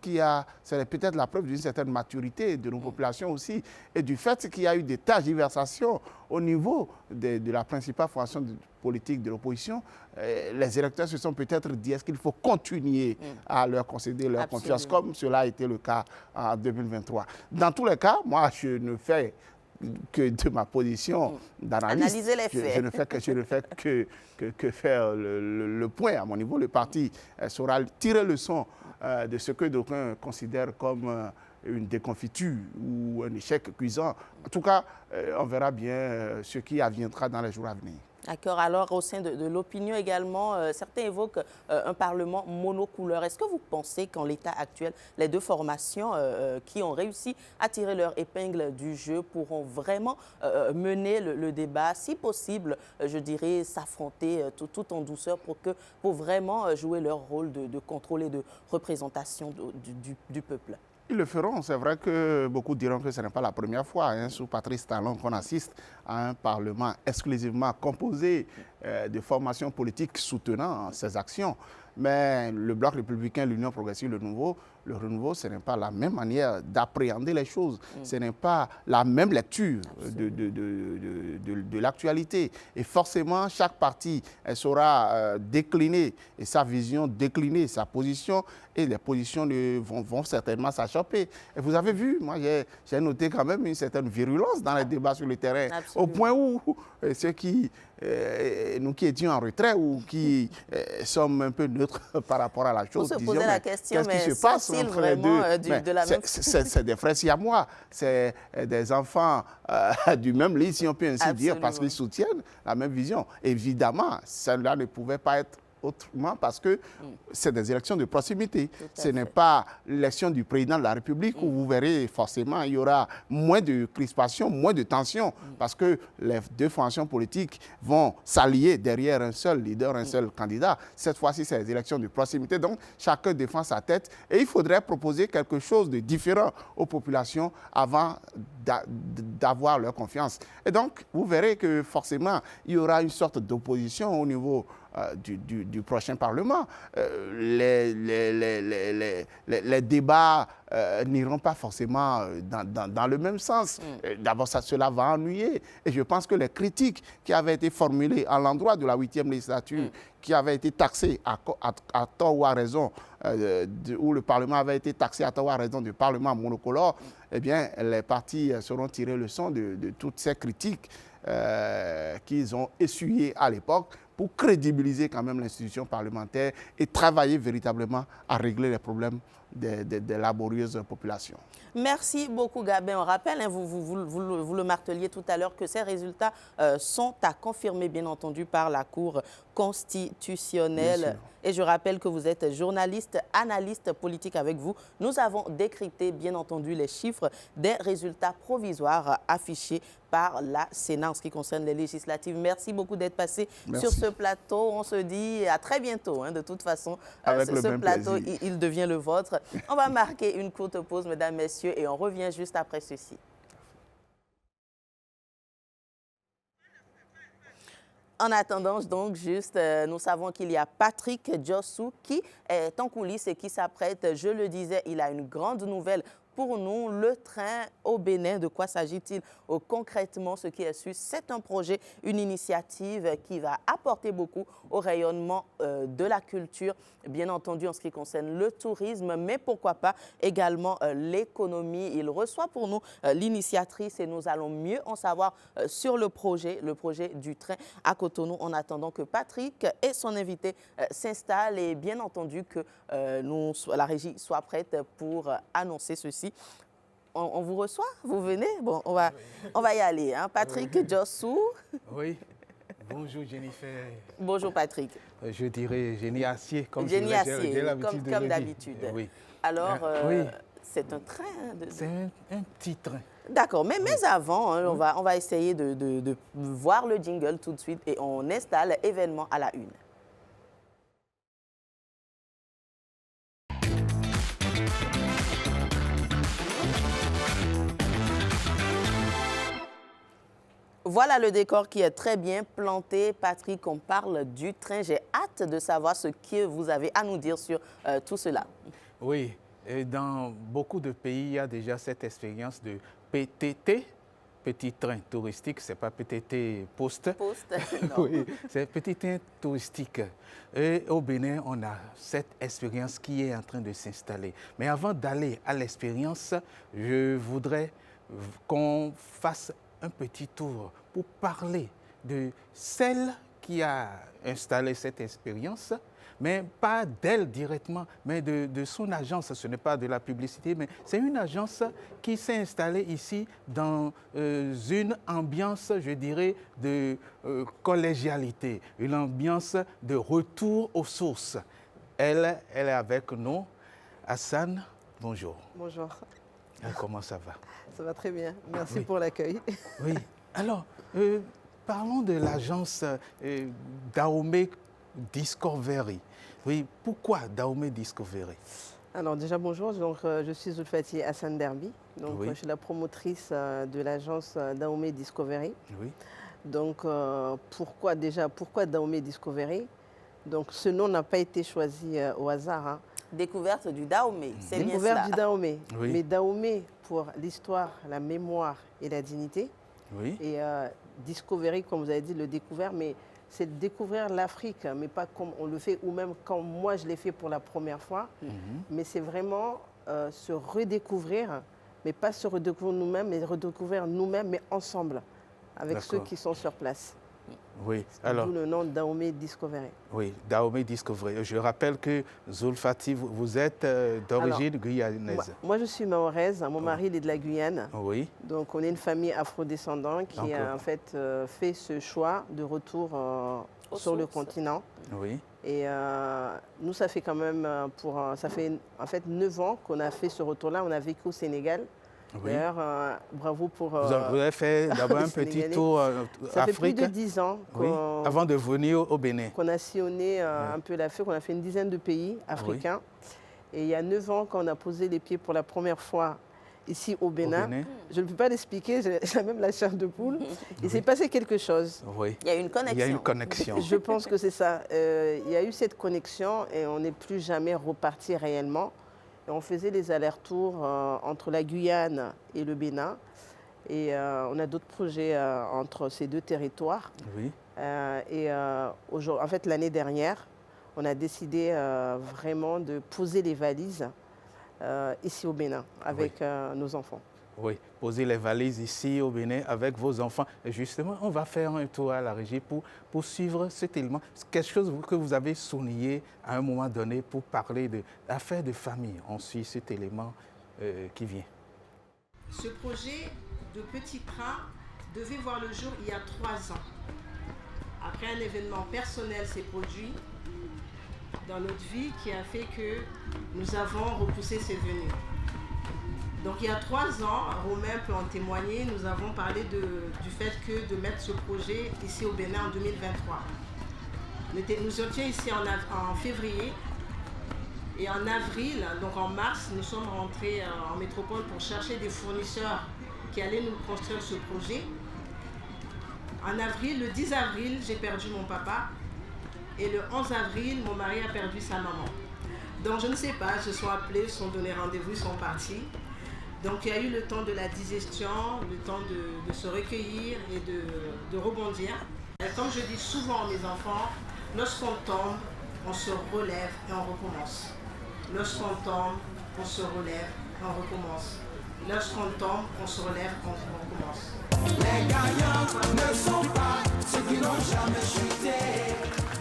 c'est peut-être la preuve d'une certaine maturité de nos populations aussi et du fait qu'il y a eu des tergiversations au niveau de la principale formation politique de l'opposition. Les électeurs se sont peut-être dit est-ce qu'il faut continuer à leur concéder leur confiance comme cela a été le cas en 2023. Dans tous les cas, moi je ne fais que de ma position d'analyste. Analyser les faits. Je ne fais que faire le point à mon niveau. Le parti saura tirer leçon de ce que d'aucuns considèrent comme une déconfiture ou un échec cuisant. En tout cas, on verra bien ce qui adviendra dans les jours à venir. D'accord. Alors, au sein de l'opinion également, certains évoquent un Parlement monocouleur. Est-ce que vous pensez qu'en l'état actuel, les deux formations qui ont réussi à tirer leur épingle du jeu pourront vraiment mener le débat, si possible, je dirais, s'affronter tout en douceur pour vraiment jouer leur rôle de contrôle et de représentation du peuple? Ils le feront. C'est vrai que beaucoup diront que ce n'est pas la première fois sous Patrice Talon qu'on assiste à un Parlement exclusivement composé de formations politiques soutenant ces actions. Mais le Bloc républicain, l'Union progressive, le renouveau, ce n'est pas la même manière d'appréhender les choses. Ce n'est pas la même lecture de l'actualité. Et forcément, chaque parti saura décliner sa vision, décliner sa position, et les positions vont certainement s'achoper. Et vous avez vu, moi j'ai noté quand même une certaine virulence dans les débats sur le terrain. Absolument. Au point où ceux nous qui étions en retrait ou qui sommes un peu neutres par rapport à la chose, disions, la question, qu'est-ce qui se passe entre les deux? C'est des frères siamois, c'est des enfants du même lit, si on peut ainsi dire, parce qu'ils soutiennent la même vision. Évidemment, cela ne pouvait pas être autrement parce que c'est des élections de proximité. Ce n'est pas l'élection du président de la République où vous verrez forcément il y aura moins de crispation, moins de tension parce que les deux formations politiques vont s'allier derrière un seul leader, un seul candidat. Cette fois-ci, c'est les élections de proximité. Donc, chacun défend sa tête et il faudrait proposer quelque chose de différent aux populations avant d'avoir leur confiance. Et donc, vous verrez que forcément, il y aura une sorte d'opposition au niveau du prochain Parlement. Les débats n'iront pas forcément dans le même sens. D'abord, cela va ennuyer. Et je pense que les critiques qui avaient été formulées à l'endroit de la 8e législature, qui avaient été taxées à tort ou à raison, où le Parlement avait été taxé à tort ou à raison du Parlement monocolore, eh bien, les partis seront tirés leçon de toutes ces critiques qu'ils ont essuyées à l'époque pour crédibiliser quand même l'institution parlementaire et travailler véritablement à régler les problèmes des laborieuses populations. Merci beaucoup, Gabin. On rappelle, vous le marteliez tout à l'heure, que ces résultats sont à confirmer, bien entendu, par la Cour constitutionnelle. Et je rappelle que vous êtes journaliste, analyste politique avec vous. Nous avons décrypté, bien entendu, les chiffres des résultats provisoires affichés par la Sénat en ce qui concerne les législatives. Merci beaucoup d'être passé sur ce plateau. On se dit à très bientôt. De toute façon, ce plateau, il devient le vôtre. On va marquer une courte pause, mesdames, messieurs, et on revient juste après ceci. En attendant, donc, nous savons qu'il y a Patrick Djossou qui est en coulisses et qui s'apprête, je le disais, il a une grande nouvelle pour nous, le train au Bénin. De quoi s'agit-il concrètement? Ce qui est su, c'est un projet, une initiative qui va apporter beaucoup au rayonnement de la culture, bien entendu en ce qui concerne le tourisme, mais pourquoi pas également l'économie. Il reçoit pour nous l'initiatrice et nous allons mieux en savoir sur le projet du train à Cotonou, en attendant que Patrick et son invité s'installent et bien entendu que la régie soit prête pour annoncer ceci. On vous reçoit? Vous venez? Bon, on va y aller. Patrick Djossou. Oui. Bonjour Jennifer. Bonjour Patrick. Je dirais Génie Acier, comme j'ai l'habitude de comme le d'habitude. Oui. Alors, c'est un train? C'est un petit train. D'accord, mais avant, on va essayer de voir le jingle tout de suite et on installe événement à la une. Voilà le décor qui est très bien planté. Patrick, on parle du train. J'ai hâte de savoir ce que vous avez à nous dire sur tout cela. Oui, et dans beaucoup de pays, il y a déjà cette expérience de PTT, petit train touristique, ce n'est pas PTT poste. Oui, c'est petit train touristique. Et au Bénin, on a cette expérience qui est en train de s'installer. Mais avant d'aller à l'expérience, je voudrais qu'on fasse un petit tour pour parler de celle qui a installé cette expérience, mais pas d'elle directement, mais de son agence. Ce n'est pas de la publicité, mais c'est une agence qui s'est installée ici dans une ambiance, je dirais, de collégialité, une ambiance de retour aux sources. Elle est avec nous. Hassan, bonjour. Bonjour. Comment ça va? Ça va très bien. Merci pour l'accueil. Oui. Alors, parlons de l'agence Dahomey Discovery. Oui, pourquoi Dahomey Discovery? Alors déjà bonjour, donc, je suis Zulfati Hassan Derby, donc Oui. je suis la promotrice de l'agence Dahomey Discovery. Oui. Donc pourquoi Dahomey Discovery? Donc ce nom n'a pas été choisi au hasard. Hein. Découverte du Dahomey, c'est bien Découverte cela. du Dahomey. Oui. Mais Dahomey pour l'histoire, la mémoire et la dignité. Oui. Et Discovery, comme vous avez dit, le découvert, mais c'est de découvrir l'Afrique, mais pas comme on le fait, ou même quand moi je l'ai fait pour la première fois. Mais c'est vraiment se redécouvrir, mais pas se redécouvrir nous-mêmes, mais redécouvrir nous-mêmes, mais ensemble, avec ceux D'accord. qui sont sur place. Oui. Alors, D'où le nom Dahomey Discovery. oui, Dahomey Discovery. Je rappelle que Zulfati, vous êtes d'origine guyanaise. Moi, je suis mahoraise. Mon mari, il est de la Guyane. Oui. Donc, on est une famille afrodescendante qui Donc, a en fait fait ce choix de retour sur le continent. Oui. Et nous, ça fait quand même, ça fait en fait 9 ans qu'on a fait ce retour-là. On a vécu au Sénégal. Oui. D'ailleurs, bravo pour... Vous avez fait d'abord un petit tour Ça fait plus Afrique. de 10 ans Oui, avant de venir au Bénin. qu'on a sillonné un peu l'Afrique. On a fait une dizaine de pays africains. Et il y a 9 ans, quand on a posé les pieds pour la première fois ici au Bénin, je ne peux pas l'expliquer, j'ai même la chair de poule. Il s'est passé quelque chose. Oui. Il y a une connexion. Il y a une connexion. Je pense que c'est ça. Il y a eu cette connexion et on n'est plus jamais reparti réellement. Et on faisait les allers-retours entre la Guyane et le Bénin. Et on a d'autres projets entre ces deux territoires. Oui. En fait, l'année dernière, on a décidé vraiment de poser les valises ici au Bénin avec nos enfants. Oui, poser les valises ici au Bénin avec vos enfants. Et justement, on va faire un tour à la régie pour suivre cet élément. C'est quelque chose que vous avez souligné à un moment donné pour parler d'affaires de famille. On suit cet élément qui vient. Ce projet de petit train devait voir le jour il y a 3 ans. Après un événement personnel s'est produit dans notre vie qui a fait que nous avons repoussé ces venues. Donc il y a 3 ans, Romain peut en témoigner, nous avons parlé du fait que de mettre ce projet ici au Bénin en 2023. Nous étions ici en février et en avril, donc en mars, nous sommes rentrés en métropole pour chercher des fournisseurs qui allaient nous construire ce projet. En avril, le 10 avril, j'ai perdu mon papa et le 11 avril, mon mari a perdu sa maman. Donc je ne sais pas, ils se sont appelés, ils se sont donné rendez-vous, ils sont partis. Donc il y a eu le temps de la digestion, le temps de se recueillir et de rebondir. Et comme je dis souvent à mes enfants, lorsqu'on tombe, on se relève et on recommence. Lorsqu'on tombe, on se relève et on recommence. Lorsqu'on tombe, on se relève et on recommence. Les gagnants ne sont pas ceux qui n'ont jamais chuté,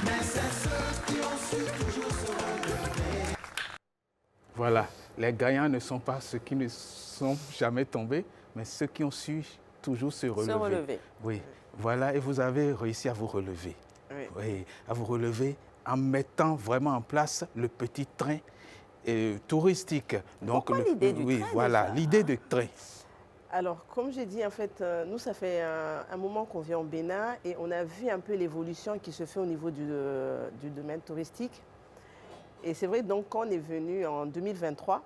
mais c'est ceux qui ont su toujours se relever. Voilà, les gagnants ne sont pas ceux qui ne sont jamais tombés, mais ceux qui ont su toujours se relever. Se relever. Oui, voilà, et vous avez réussi à vous relever. Oui. Oui, à vous relever en mettant vraiment en place le petit train touristique. Donc, Pourquoi l'idée du train, voilà, déjà l'idée de train. Alors, comme j'ai dit, en fait, nous, ça fait un moment qu'on vient au Bénin et on a vu un peu l'évolution qui se fait au niveau du domaine touristique. Et c'est vrai, donc, quand on est venu en 2023,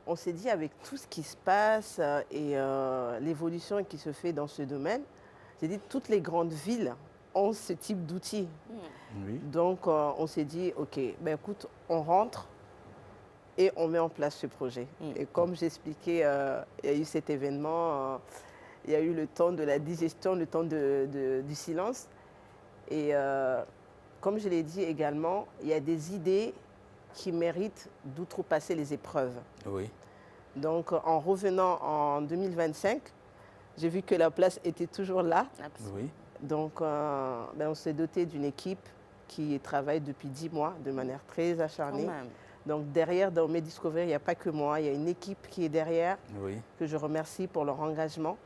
on s'est dit, avec tout ce qui se passe et l'évolution qui se fait dans ce domaine, j'ai dit, toutes les grandes villes ont ce type d'outils. Oui. Donc, on s'est dit, OK, ben écoute, on rentre et on met en place ce projet. Et comme j'expliquais, il y a eu cet événement, il y a eu le temps de la digestion, le temps du silence. Et comme je l'ai dit également, il y a des idées qui méritent d'outrepasser les épreuves. Oui. Donc, en revenant en 2025, j'ai vu que la place était toujours là. Oui. Donc, on s'est doté d'une équipe qui travaille depuis 10 mois de manière très acharnée. Quand même. Donc, derrière Dahomey Discovery, il n'y a pas que moi, il y a une équipe qui est derrière, Oui. que je remercie pour leur engagement.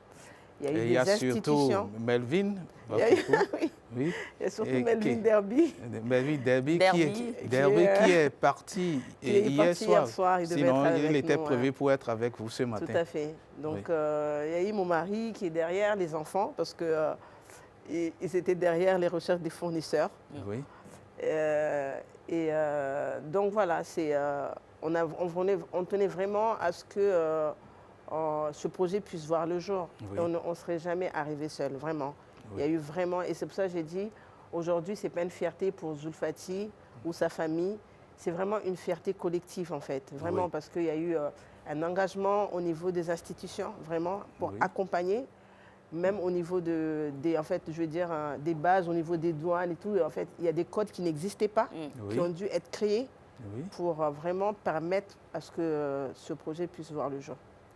Il y a eu Et des il y a institutions. surtout Melvin. Il y a eu- oui. Oui. Il y a surtout Et Melvin Derby. Melvin Derby, Derby, qui est parti qui est hier parti soir. hier soir, il devait Sinon, être il avec était nous, prévu pour être avec vous ce matin. Tout à fait. Donc, Oui. il y a eu mon mari qui est derrière les enfants parce que ils étaient derrière les recherches des fournisseurs. Oui. Donc voilà, on tenait vraiment à ce que ce projet puisse voir le jour. Oui. Et on ne serait jamais arrivé seul, vraiment. Oui. Il y a eu vraiment, et c'est pour ça que j'ai dit, aujourd'hui, ce n'est pas une fierté pour Zulfati ou sa famille, c'est vraiment une fierté collective en fait, vraiment, Oui. parce qu'il y a eu un engagement au niveau des institutions, vraiment, pour accompagner, même au niveau des bases, au niveau des douanes et tout. En fait, il y a des codes qui n'existaient pas, qui ont dû être créés pour vraiment permettre à ce que ce projet puisse voir le jour.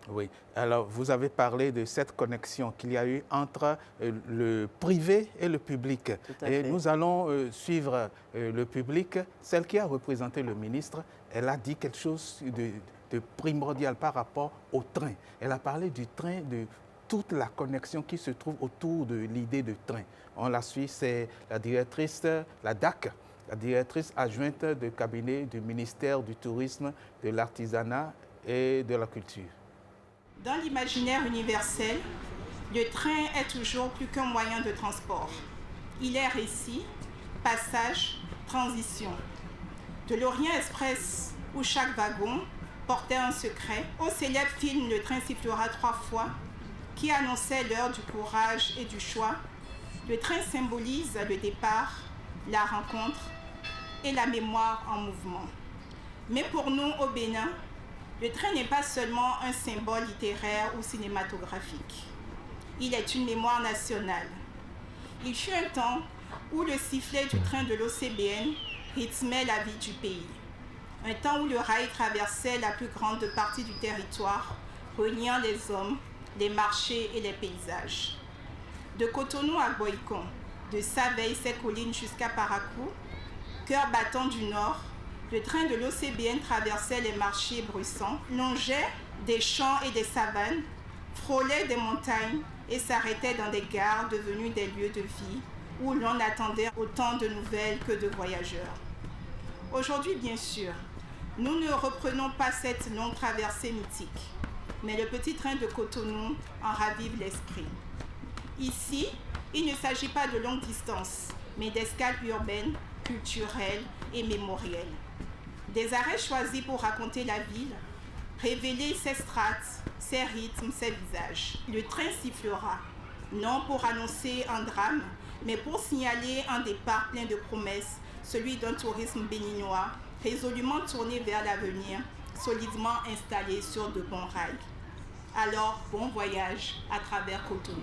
Oui. Alors, vous avez parlé de cette connexion qu'il y a eu entre le privé et le public. Et nous allons suivre le public. Celle qui a représenté le ministre, elle a dit quelque chose de primordial par rapport au train. Elle a parlé du train, de toute la connexion qui se trouve autour de l'idée de train. On la suit, c'est la directrice, la DAC, la directrice adjointe de cabinet du ministère du Tourisme, de l'Artisanat et de la Culture. Dans l'imaginaire universel, le train est toujours plus qu'un moyen de transport. Il est récit, passage, transition. De l'Orient Express, où chaque wagon portait un secret, au célèbre film Le train sifflera 3 fois, qui annonçait l'heure du courage et du choix, le train symbolise le départ, la rencontre et la mémoire en mouvement. Mais pour nous, au Bénin, le train n'est pas seulement un symbole littéraire ou cinématographique. Il est une mémoire nationale. Il fut un temps où le sifflet du train de l'OCBN rythmait la vie du pays. Un temps où le rail traversait la plus grande partie du territoire, reliant les hommes, les marchés et les paysages. De Cotonou à Boïcon, de Saveille, ses collines jusqu'à Parakou, cœur battant du nord, le train de l'OCBN traversait les marchés bruissants, longeait des champs et des savanes, frôlait des montagnes et s'arrêtait dans des gares devenues des lieux de vie où l'on attendait autant de nouvelles que de voyageurs. Aujourd'hui, bien sûr, nous ne reprenons pas cette longue traversée mythique, mais le petit train de Cotonou en ravive l'esprit. Ici, il ne s'agit pas de longue distance, mais d'escales urbaines, culturelles et mémorielles. Des arrêts choisis pour raconter la ville, révéler ses strates, ses rythmes, ses visages. Le train sifflera, non pour annoncer un drame, mais pour signaler un départ plein de promesses, celui d'un tourisme béninois, résolument tourné vers l'avenir, solidement installé sur de bons rails. Alors, bon voyage à travers Cotonou.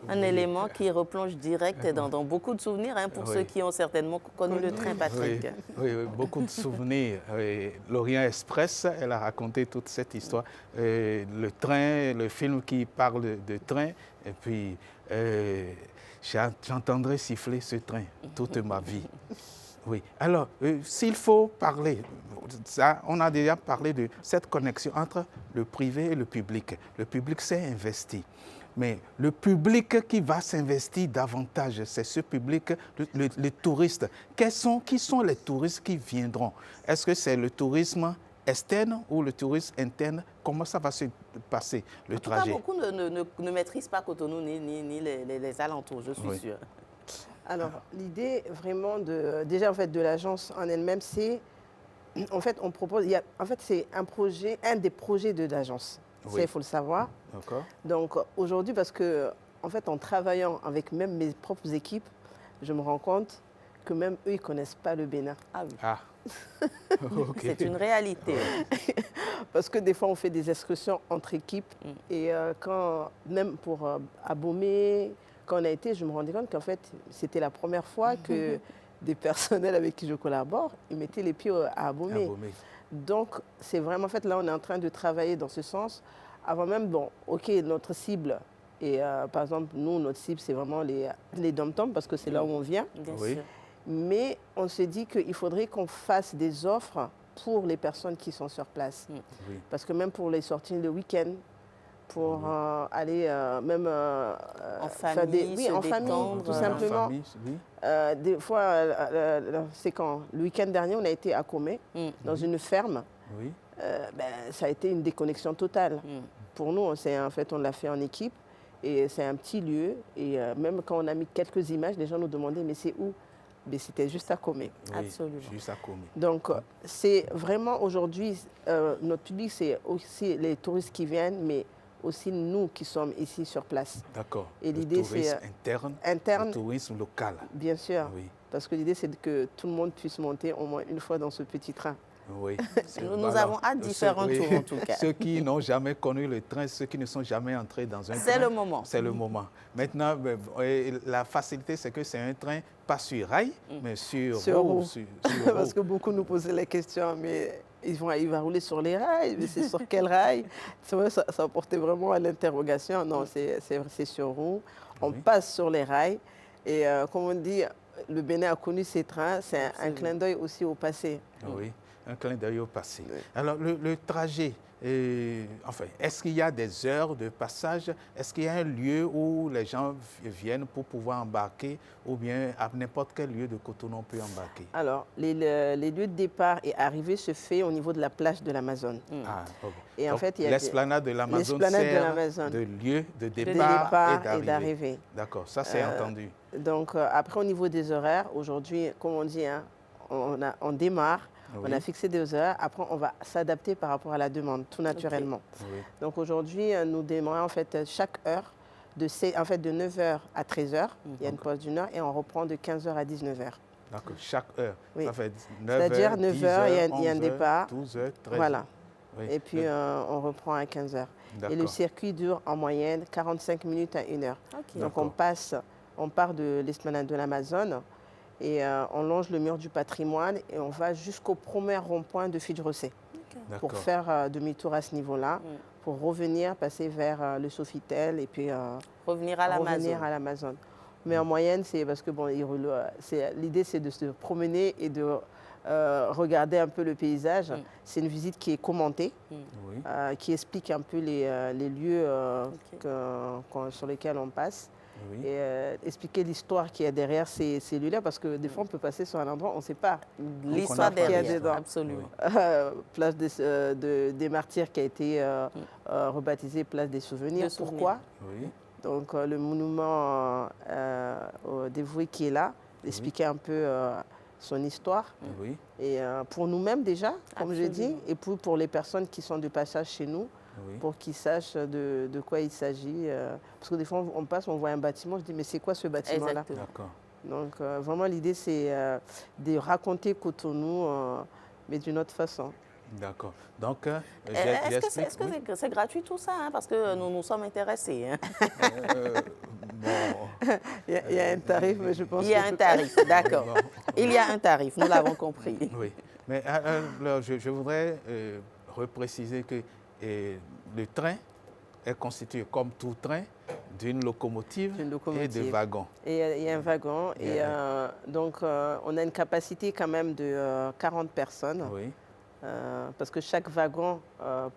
Un élément qui replonge direct dans beaucoup de souvenirs pour ceux qui ont certainement connu le train, Patrick. Oui, beaucoup de souvenirs. L'Orient Express, elle a raconté toute cette histoire. Le train, le film qui parle de train, et puis j'entendrai siffler ce train toute ma vie. Oui. Alors, s'il faut parler, ça, on a déjà parlé de cette connexion entre le privé et le public. Le public s'est investi. Mais le public qui va s'investir davantage, c'est ce public, les touristes. Qui sont les touristes qui viendront? Est-ce que c'est le tourisme externe ou le tourisme interne? Comment ça va se passer, le trajet? Beaucoup ne maîtrisent pas Cotonou ni les alentours, je suis sûre. Alors, l'idée vraiment de l'agence en elle-même, c'est, en fait, on propose, c'est un des projets de l'agence. Ça, il faut le savoir. Donc, aujourd'hui, parce que, en fait, en travaillant avec même mes propres équipes, je me rends compte que même eux, ils ne connaissent pas le Bénin. Ah oui. C'est une réalité. Parce que des fois, on fait des excursions entre équipes. Et même pour Abomey, quand on a été, je me rendais compte qu'en fait, c'était la première fois que des personnels avec qui je collabore, ils mettaient les pieds à Abomey. Donc, c'est vraiment, en fait, là, on est en train de travailler dans ce sens. Avant même, notre cible, et par exemple, nous, notre cible, c'est vraiment les dom-toms, parce que c'est là où on vient. Bien sûr. Mais on se dit qu'il faudrait qu'on fasse des offres pour les personnes qui sont sur place. Parce que même pour les sorties le week-end, pour aller même en famille, oui, en famille, tout simplement. Famille, oui. Des fois, c'est quand le week-end dernier, on a été à Comé, dans une ferme. Oui. Ça a été une déconnexion totale. Pour nous, en fait, on l'a fait en équipe et c'est un petit lieu. Et même quand on a mis quelques images, les gens nous demandaient mais c'est où? Mais c'était juste à Comé. Oui, absolument. Juste à Comé. Donc, c'est vraiment aujourd'hui, notre public, c'est aussi les touristes qui viennent, mais aussi nous qui sommes ici sur place. D'accord. Et l'idée, c'est interne, le tourisme local. Bien sûr. Oui. Parce que l'idée, c'est que tout le monde puisse monter au moins une fois dans ce petit train. Oui. Nous avons hâte d'y faire un tour, en tout cas. Ceux qui n'ont jamais connu le train, ceux qui ne sont jamais entrés dans un train. C'est le moment. C'est le moment. Maintenant, la facilité, c'est que c'est un train pas sur rail, mais sur roue. Parce que beaucoup nous posaient la question, mais il va rouler sur les rails, mais c'est sur quel rail? C'est vrai, ça portait vraiment à l'interrogation. Non, c'est sur roue. On passe sur les rails. Et comme on dit, le Bénin a connu ces trains. C'est un clin d'œil aussi au passé. Oui. Un clin d'œil au passé. Oui. Alors, le trajet, enfin, est-ce qu'il y a des heures de passage? Est-ce qu'il y a un lieu où les gens viennent pour pouvoir embarquer ou bien à n'importe quel lieu de Cotonou on peut embarquer? Alors, les lieux de départ et arrivée se fait au niveau de la plage de l'Amazon. Ah, bon. Et donc, en fait, il y a l'esplanade de l'Amazon sert de lieu de départ et d'arrivée. D'accord, ça c'est entendu. Donc, après, au niveau des horaires, aujourd'hui, comme on dit, hein, on démarre. Oui. On a fixé des heures. Après, on va s'adapter par rapport à la demande, tout naturellement. Okay. Oui. Donc aujourd'hui, nous démarrons en fait chaque heure, de 9h à 13h. Il y a une pause d'une heure et on reprend de 15h à 19h. D'accord, chaque heure. Oui. Ça fait 9h, c'est-à-dire 9h, il y a un départ. 12h, 13h. Voilà. Oui. Et puis on reprend à 15h. Et le circuit dure en moyenne 45 minutes à 1 heure. Okay. Donc on part de l'esplanade de l'Amazon. Et on longe le mur du patrimoine et on va jusqu'au premier rond-point de Fidj-Rossé pour faire demi-tour à ce niveau-là, pour revenir, passer vers le Sofitel et puis revenir à l'Amazon. Mais en moyenne, c'est parce que bon, l'idée c'est de se promener et de regarder un peu le paysage. C'est une visite qui est commentée, qui explique un peu les lieux sur lesquels on passe. Oui. Et expliquer l'histoire qu'il y a derrière ces lieux-là, parce que des fois, on peut passer sur un endroit, on ne sait pas l'histoire derrière, qu'il y a dedans. Absolument. Place des martyrs qui a été rebaptisée Place des Souvenirs. Pourquoi? Donc, le monument dévoué qui est là, expliquer un peu son histoire. Et pour nous-mêmes déjà, comme je dis, et pour les personnes qui sont de passage chez nous, pour qu'ils sachent de quoi il s'agit. Parce que des fois, on passe, on voit un bâtiment, je dis, mais c'est quoi ce bâtiment-là? Donc, vraiment, l'idée, c'est de raconter Cotonou, mais d'une autre façon. D'accord. Donc, est-ce que c'est gratuit tout ça, hein? Parce que nous sommes intéressés. Hein? Bon. Il y a un tarif, mais je pense Il y a un tarif, d'accord. Il y a un tarif, nous l'avons compris. Oui. Mais alors, je voudrais repréciser que le train est constitué, comme tout train, d'une locomotive et de wagons. Et il y a un wagon. Donc, on a une capacité quand même de 40 personnes. Oui. Parce que chaque wagon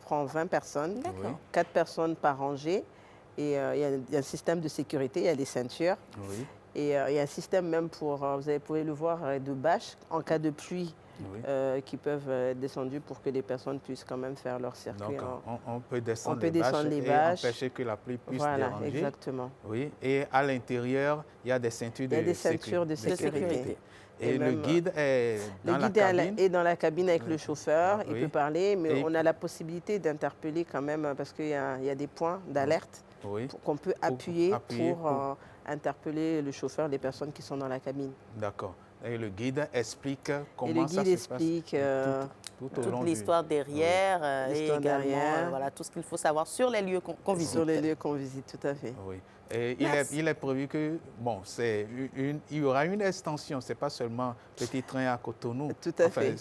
prend 20 personnes, 4 personnes par rangée. Et il y a un système de sécurité, il y a des ceintures. Oui. Et il y a un système même pour, vous pouvez le voir, de bâches en cas de pluie. Qui peuvent être descendus pour que les personnes puissent quand même faire leur circuit. Donc, on peut descendre les bâches et empêcher que la pluie puisse déranger. Exactement. Oui, et à l'intérieur, il y a des ceintures de sécurité. Et le guide est dans la cabine? Le guide est dans la cabine avec le chauffeur, il peut parler, mais on a la possibilité d'interpeller quand même, parce qu'il y a des points d'alerte qu'on peut appuyer pour interpeller le chauffeur, les personnes qui sont dans la cabine. D'accord. Et le guide explique comment ça se passe toute l'histoire derrière et également voilà, tout ce qu'il faut savoir sur les lieux qu'on visite. Sur les lieux qu'on visite, tout à fait. Oui. Et il est prévu que il y aura une extension, ce n'est pas seulement petit train à Cotonou. Tout à fait.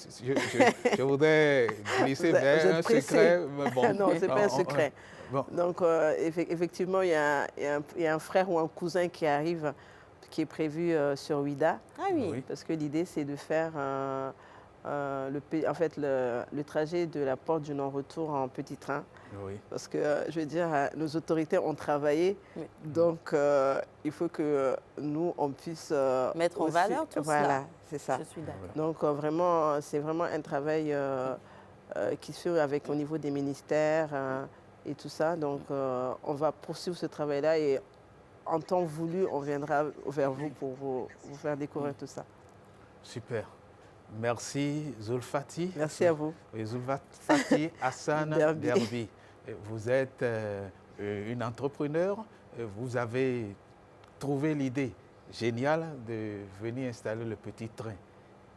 Je voudrais glisser vers un secret. Mais bon. Non, ce n'est pas un secret. Bon. Donc, effectivement, il y a un frère ou un cousin qui arrive, qui est prévu sur Ouida. Ah oui. Parce que l'idée, c'est de faire le trajet de la porte du non-retour en petit train. Oui. Parce que, je veux dire, nos autorités ont travaillé, donc il faut que nous, on puisse... mettre en valeur tout cela. Voilà, c'est ça. Je suis d'accord. Donc vraiment, c'est vraiment un travail qui se fait avec au niveau des ministères et tout ça. Donc on va poursuivre ce travail-là et en temps voulu, on viendra vers vous pour vous faire découvrir tout ça. Super. Merci Zulfati. Merci à vous. Zulfati Hassan Derbi. Vous êtes une entrepreneure. Vous avez trouvé l'idée géniale de venir installer le petit train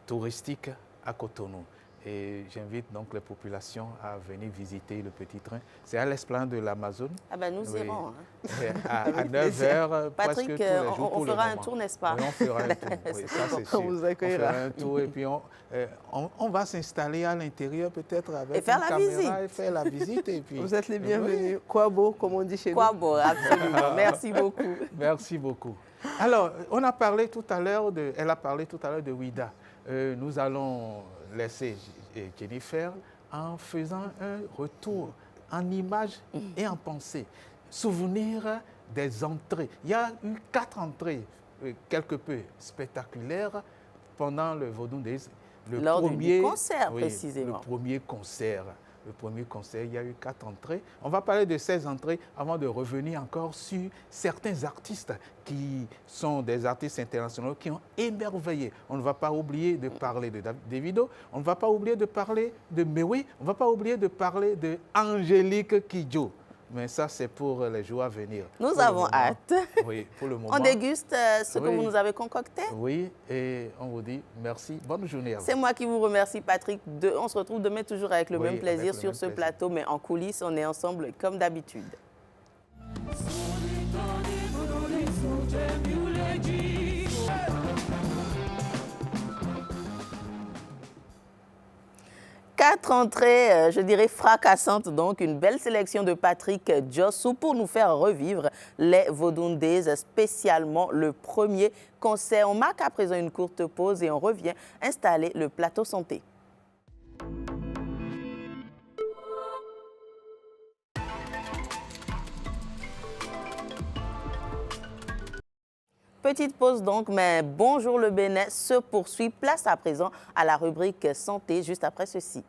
touristique à Cotonou. Et j'invite donc les populations à venir visiter le petit train. C'est à l'esplanade de l'Amazone. Ah ben nous irons. Hein. À 9h, Patrick, presque tous les jours on fera un tour, n'est-ce pas? Oui, on fera un tour, oui, ça c'est sûr. On vous accueillera. On fera un tour et puis on va s'installer à l'intérieur peut-être avec et faire une la caméra visite. et faire la visite. Et puis, vous êtes les bienvenus. Kwabo, comme on dit chez nous. Kwabo, absolument. Merci beaucoup. Merci beaucoup. Alors, on a parlé tout à l'heure elle a parlé tout à l'heure de Ouida. Nous allons laisser Jennifer en faisant un retour en images et en pensée. Souvenir des entrées. Il y a eu 4 entrées quelque peu spectaculaires pendant le Vodun Days. Lors du concert, précisément. Le premier concert, il y a eu 4 entrées. On va parler de 16 entrées avant de revenir encore sur certains artistes qui sont des artistes internationaux qui ont émerveillé. On ne va pas oublier de parler de Davido, on ne va pas oublier de parler de Mewe, on ne va pas oublier de parler de Angélique Kidjo. Mais ça, c'est pour les jours à venir. Nous avons hâte. Oui, pour le moment. On déguste ce que vous nous avez concocté. Oui, et on vous dit merci. Bonne journée à vous. C'est moi qui vous remercie, Patrick. On se retrouve demain toujours avec le même plaisir sur ce plateau, mais en coulisses, on est ensemble comme d'habitude. 4 entrées, je dirais fracassantes, donc une belle sélection de Patrick Djossou pour nous faire revivre les Vodun Days, spécialement le premier concert. On marque à présent une courte pause et on revient installer le plateau santé. Petite pause donc, mais bonjour le Bénin se poursuit. Place à présent à la rubrique santé juste après ceci.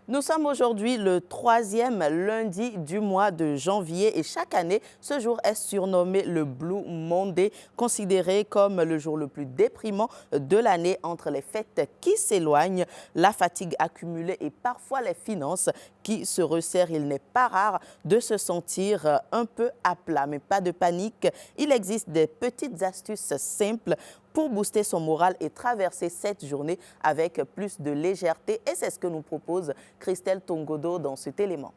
Nous sommes aujourd'hui le 3e lundi du mois de janvier et chaque année, ce jour est surnommé le Blue Monday, considéré comme le jour le plus déprimant de l'année entre les fêtes qui s'éloignent, la fatigue accumulée et parfois les finances qui se resserrent. Il n'est pas rare de se sentir un peu à plat, mais pas de panique. Il existe des petites astuces simples pour booster son moral et traverser cette journée avec plus de légèreté. Et c'est ce que nous propose Christelle Tongodo dans cet élément.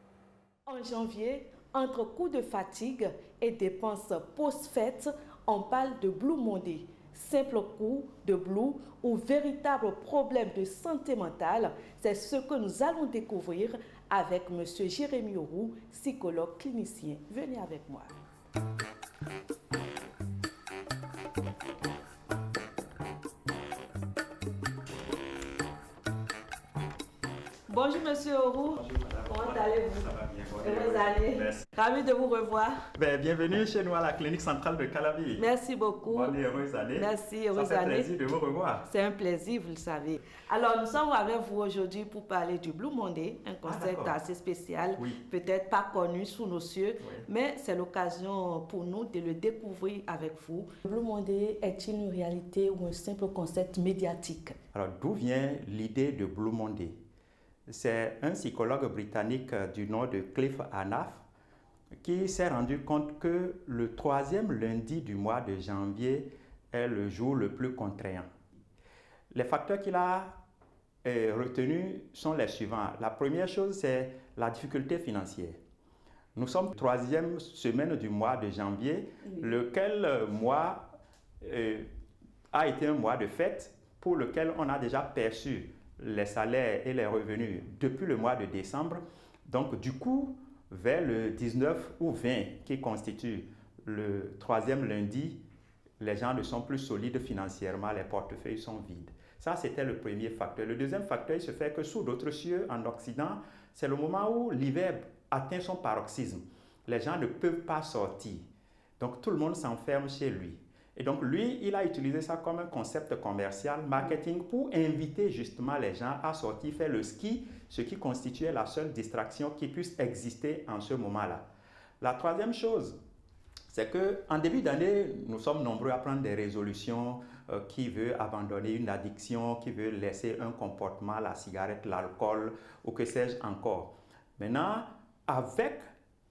En janvier, entre coups de fatigue et dépenses post-fête, on parle de Blue Monday. Simple coup de blue ou véritable problème de santé mentale, c'est ce que nous allons découvrir avec M. Jérémy Roux, psychologue clinicien. Venez avec moi. Bonjour Monsieur Roux. Comment allez-vous? Ça va bien. Heureuse année. Merci. Ravi de vous revoir. Bienvenue chez nous à la clinique centrale de Calavi. Merci beaucoup. Bonne et heureuse année. Merci, heureuse année. Ça fait année. plaisir de vous revoir. C'est un plaisir, vous le savez. Alors, nous sommes avec vous aujourd'hui pour parler du Blue Monday, un concept assez spécial, peut-être pas connu sous nos cieux, mais c'est l'occasion pour nous de le découvrir avec vous. Le Blue Monday est-il une réalité ou un simple concept médiatique? Alors, d'où vient l'idée de Blue Monday? C'est un psychologue britannique du nom de Cliff Anaf qui s'est rendu compte que le 3e lundi du mois de janvier est le jour le plus contraignant. Les facteurs qu'il a retenus sont les suivants. La première chose, c'est la difficulté financière. Nous sommes 3e semaine du mois de janvier, lequel mois a été un mois de fête pour lequel on a déjà perçu les salaires et les revenus depuis le mois de décembre. Donc, du coup, vers le 19 ou 20, qui constitue le troisième lundi, les gens ne sont plus solides financièrement, les portefeuilles sont vides. Ça, c'était le premier facteur. Le deuxième facteur, il se fait que sous d'autres cieux, en Occident, c'est le moment où l'hiver atteint son paroxysme. Les gens ne peuvent pas sortir. Donc, tout le monde s'enferme chez lui. Et donc, lui, il a utilisé ça comme un concept commercial, marketing, pour inviter justement les gens à sortir faire le ski, ce qui constituait la seule distraction qui puisse exister en ce moment-là. La troisième chose, c'est qu'en début d'année, nous sommes nombreux à prendre des résolutions qui veut abandonner une addiction, qui veut laisser un comportement, la cigarette, l'alcool ou que sais-je encore. Maintenant, avec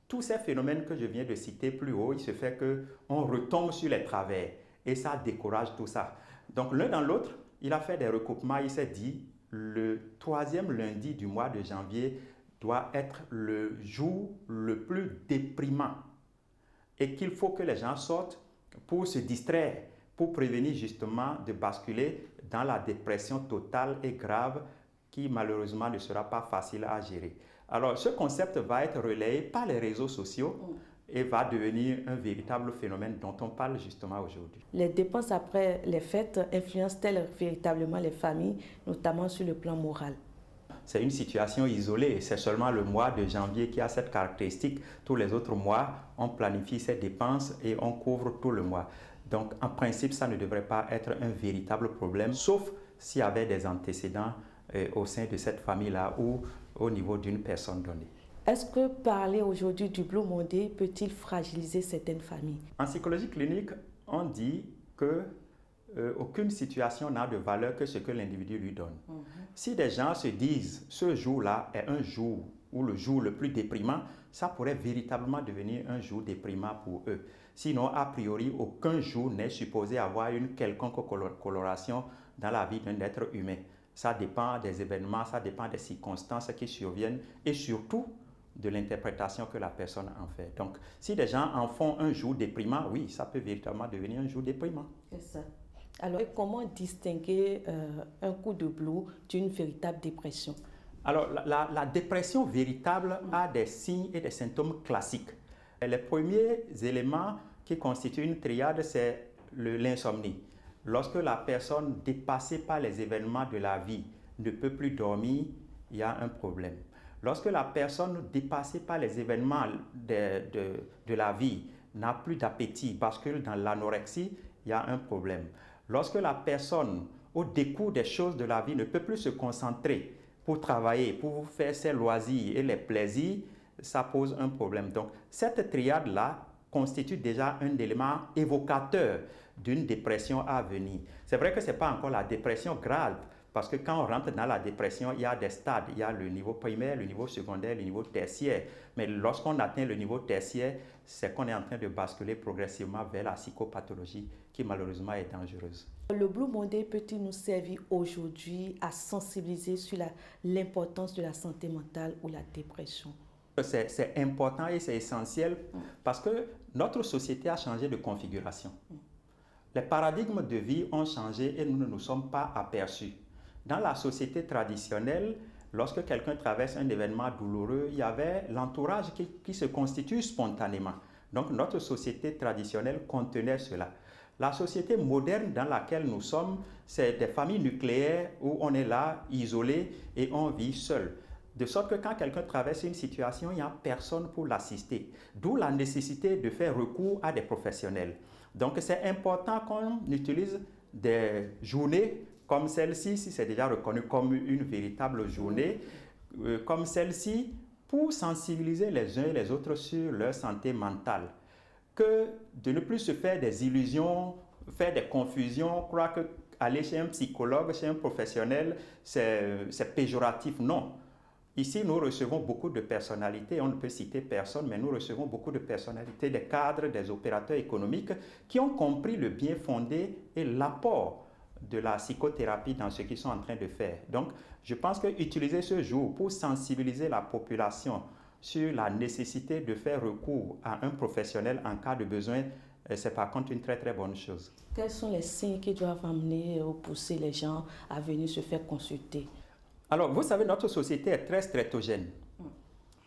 tous ces phénomènes que je viens de citer plus haut, il se fait qu'on retombe sur les travers et ça décourage tout ça. Donc l'un dans l'autre, il a fait des recoupements, il s'est dit le troisième lundi du mois de janvier doit être le jour le plus déprimant et qu'il faut que les gens sortent pour se distraire, pour prévenir justement de basculer dans la dépression totale et grave qui malheureusement ne sera pas facile à gérer. Alors, ce concept va être relayé par les réseaux sociaux et va devenir un véritable phénomène dont on parle justement aujourd'hui. Les dépenses après les fêtes influencent-elles véritablement les familles, notamment sur le plan moral? C'est une situation isolée. C'est seulement le mois de janvier qui a cette caractéristique. Tous les autres mois, on planifie ses dépenses et on couvre tout le mois. Donc, en principe, ça ne devrait pas être un véritable problème, sauf s'il y avait des antécédents au sein de cette famille-là ou au niveau d'une personne donnée. Est-ce que parler aujourd'hui du Blue Monday peut-il fragiliser certaines familles? En psychologie clinique, on dit que aucune situation n'a de valeur que ce que l'individu lui donne. Si des gens se disent ce jour-là est un jour ou le jour le plus déprimant, ça pourrait véritablement devenir un jour déprimant pour eux. Sinon, a priori, aucun jour n'est supposé avoir une quelconque coloration dans la vie d'un être humain. Ça dépend des événements, ça dépend des circonstances qui surviennent et surtout de l'interprétation que la personne en fait. Donc, si des gens en font un jour déprimant, oui, ça peut véritablement devenir un jour déprimant. C'est ça. Alors, comment distinguer un coup de blues d'une véritable dépression? Alors, la dépression véritable a des signes et des symptômes classiques. Et les premiers éléments qui constituent une triade, c'est l'insomnie. Lorsque la personne dépassée par les événements de la vie ne peut plus dormir, il y a un problème. Lorsque la personne dépassée par les événements de la vie n'a plus d'appétit, bascule dans l'anorexie, il y a un problème. Lorsque la personne, au décours des choses de la vie, ne peut plus se concentrer pour travailler, pour faire ses loisirs et les plaisirs, ça pose un problème. Donc, cette triade-là constitue déjà un élément évocateur d'une dépression à venir. C'est vrai que ce n'est pas encore la dépression grave, parce que quand on rentre dans la dépression, il y a des stades. Il y a le niveau primaire, le niveau secondaire, le niveau tertiaire. Mais lorsqu'on atteint le niveau tertiaire, c'est qu'on est en train de basculer progressivement vers la psychopathologie qui malheureusement est dangereuse. Le Blue Monday peut-il nous servir aujourd'hui à sensibiliser sur l'importance de la santé mentale ou la dépression? C'est important et c'est essentiel parce que notre société a changé de configuration. Les paradigmes de vie ont changé et nous ne nous sommes pas aperçus. Dans la société traditionnelle, lorsque quelqu'un traverse un événement douloureux, il y avait l'entourage qui se constitue spontanément. Donc notre société traditionnelle contenait cela. La société moderne dans laquelle nous sommes, c'est des familles nucléaires où on est là, isolé et on vit seul. De sorte que quand quelqu'un traverse une situation, il n'y a personne pour l'assister. D'où la nécessité de faire recours à des professionnels. Donc c'est important qu'on utilise des journées comme celle-ci, si c'est déjà reconnu comme une véritable journée, comme celle-ci, pour sensibiliser les uns et les autres sur leur santé mentale. Que de ne plus se faire des illusions, faire des confusions, croire qu'aller chez un psychologue, chez un professionnel, c'est péjoratif. Non. Ici, nous recevons beaucoup de personnalités, on ne peut citer personne, mais nous recevons beaucoup de personnalités, des cadres, des opérateurs économiques qui ont compris le bien fondé et l'apport de la psychothérapie dans ce qu'ils sont en train de faire. Donc, je pense qu'utiliser ce jour pour sensibiliser la population sur la nécessité de faire recours à un professionnel en cas de besoin, c'est par contre une très très bonne chose. Quels sont les signes qui doivent amener ou pousser les gens à venir se faire consulter? Alors, vous savez, notre société est très strétogène.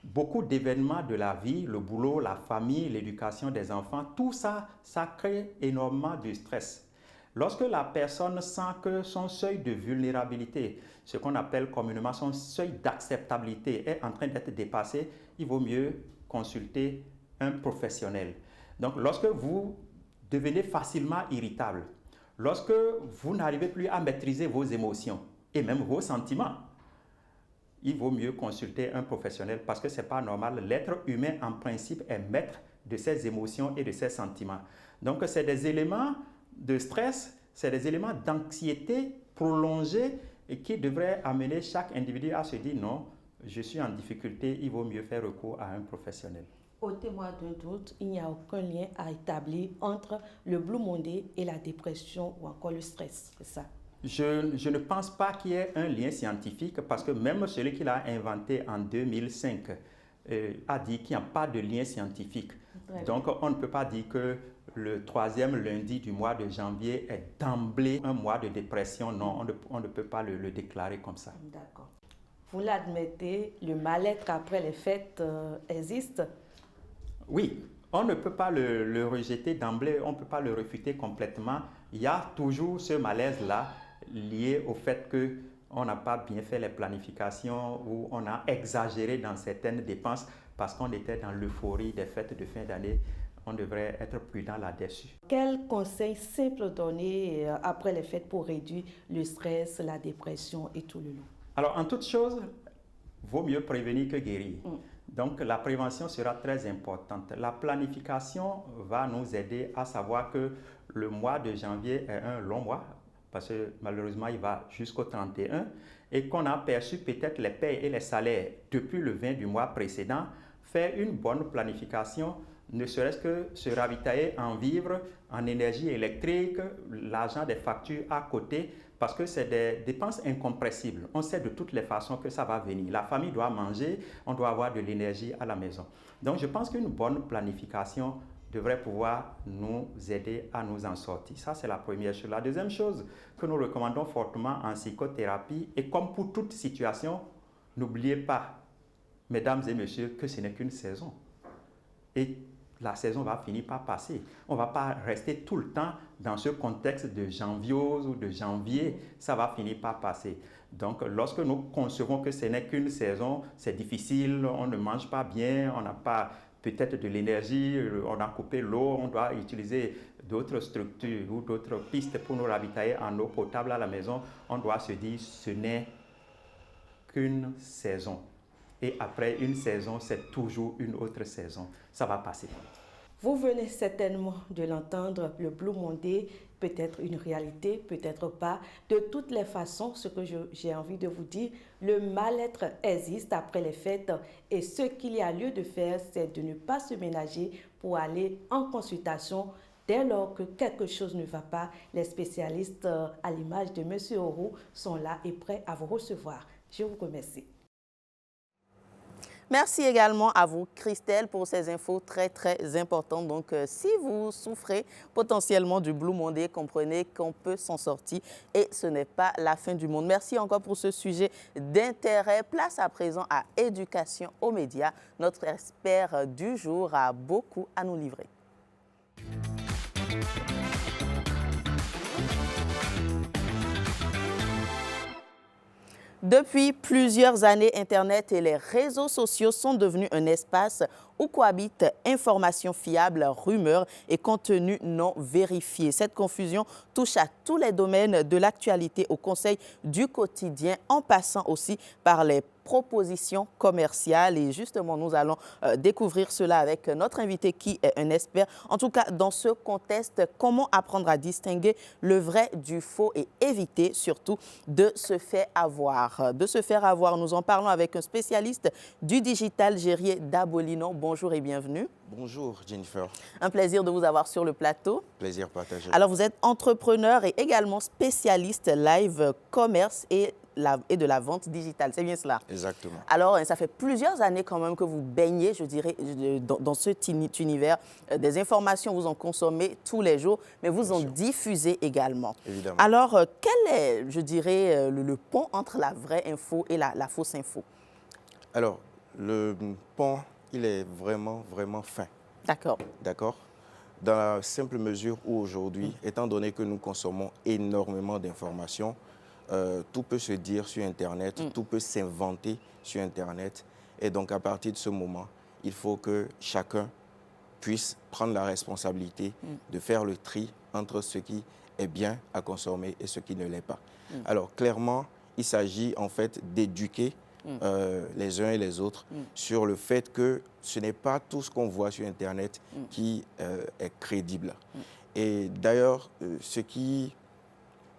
beaucoup d'événements de la vie, le boulot, la famille, l'éducation des enfants, tout ça, ça crée énormément de stress. Lorsque la personne sent que son seuil de vulnérabilité, ce qu'on appelle communément son seuil d'acceptabilité est en train d'être dépassé, il vaut mieux consulter un professionnel. Donc, lorsque vous devenez facilement irritable, lorsque vous n'arrivez plus à maîtriser vos émotions et même vos sentiments, il vaut mieux consulter un professionnel parce que ce n'est pas normal. L'être humain, en principe, est maître de ses émotions et de ses sentiments. Donc, c'est des éléments de stress, c'est des éléments d'anxiété prolongée et qui devraient amener chaque individu à se dire non, je suis en difficulté, il vaut mieux faire recours à un professionnel. Au témoin d'un doute, il n'y a aucun lien à établir entre le Blue Monday et la dépression ou encore le stress, c'est ça? Je ne pense pas qu'il y ait un lien scientifique parce que même celui qui l'a inventé en 2005 a dit qu'il n'y a pas de lien scientifique. Donc on ne peut pas dire que le 3e lundi du mois de janvier est d'emblée un mois de dépression. Non, on ne peut pas le déclarer comme ça. D'accord. Vous l'admettez, le mal-être après les fêtes existe? Oui, on ne peut pas le rejeter d'emblée, on ne peut pas le refuter complètement. Il y a toujours ce malaise-là lié au fait qu'on n'a pas bien fait les planifications ou on a exagéré dans certaines dépenses parce qu'on était dans l'euphorie des fêtes de fin d'année. On devrait être prudent là-dessus. Quels conseils simples donner après les fêtes pour réduire le stress, la dépression et tout le lot? Alors, en toute chose, vaut mieux prévenir que guérir. Donc, la prévention sera très importante. La planification va nous aider à savoir que le mois de janvier est un long mois, parce que malheureusement, il va jusqu'au 31, et qu'on a perçu peut-être les payes et les salaires depuis le 20 du mois précédent. Faire une bonne planification, ne serait-ce que se ravitailler en vivres, en énergie électrique, l'argent des factures à côté, parce que c'est des dépenses incompressibles. On sait de toutes les façons que ça va venir. La famille doit manger, on doit avoir de l'énergie à la maison. Donc je pense qu'une bonne planification devrait pouvoir nous aider à nous en sortir. Ça, c'est la première chose. La deuxième chose que nous recommandons fortement en psychothérapie, et comme pour toute situation, n'oubliez pas, mesdames et messieurs, que ce n'est qu'une saison. Et la saison va finir par passer. On ne va pas rester tout le temps dans ce contexte de janviose ou de janvier. Ça va finir par passer. Donc, lorsque nous concevons que ce n'est qu'une saison, c'est difficile, on ne mange pas bien, on n'a pas peut-être de l'énergie, on a coupé l'eau, on doit utiliser d'autres structures ou d'autres pistes pour nous ravitailler en eau potable à la maison, on doit se dire ce n'est qu'une saison. Et après une saison, c'est toujours une autre saison. Ça va passer. Vous venez certainement de l'entendre, le Blue Monday peut être une réalité, peut-être pas. De toutes les façons, ce que j'ai envie de vous dire, le mal-être existe après les fêtes et ce qu'il y a lieu de faire, c'est de ne pas se ménager pour aller en consultation. Dès lors que quelque chose ne va pas, les spécialistes, à l'image de M. Oro, sont là et prêts à vous recevoir. Je vous remercie. Merci également à vous, Christelle, pour ces infos très, très importantes. Donc, si vous souffrez potentiellement du Blue Monday, comprenez qu'on peut s'en sortir et ce n'est pas la fin du monde. Merci encore pour ce sujet d'intérêt. Place à présent à Éducation aux médias. Notre expert du jour a beaucoup à nous livrer. Depuis plusieurs années, Internet et les réseaux sociaux sont devenus un espace où cohabitent informations fiables, rumeurs et contenus non vérifiés. Cette confusion touche à tous les domaines de l'actualité, au conseil du quotidien, en passant aussi par les propositions commerciales. Et justement, nous allons découvrir cela avec notre invité qui est un expert. En tout cas, dans ce contexte, comment apprendre à distinguer le vrai du faux et éviter surtout de se faire avoir. Nous en parlons avec un spécialiste du digital, Gérier Dabolino. Bonjour et bienvenue. Bonjour Jennifer. Un plaisir de vous avoir sur le plateau. Plaisir partagé. Alors, vous êtes entrepreneur et également spécialiste live commerce et de la vente digitale, c'est bien cela? Exactement. Alors, ça fait plusieurs années quand même que vous baignez, je dirais, dans cet univers. Des informations, vous en consommez tous les jours, mais vous en diffusez également. Évidemment. Alors, quel est, je dirais, le pont entre la vraie info et la fausse info? Alors, le pont, il est vraiment, vraiment fin. D'accord. D'accord. Dans la simple mesure où aujourd'hui, étant donné que nous consommons énormément d'informations, tout peut se dire sur Internet, tout peut s'inventer sur Internet. Et donc, à partir de ce moment, il faut que chacun puisse prendre la responsabilité de faire le tri entre ce qui est bien à consommer et ce qui ne l'est pas. Alors, clairement, il s'agit en fait d'éduquer les uns et les autres sur le fait que ce n'est pas tout ce qu'on voit sur Internet qui est crédible. Et d'ailleurs, ce qui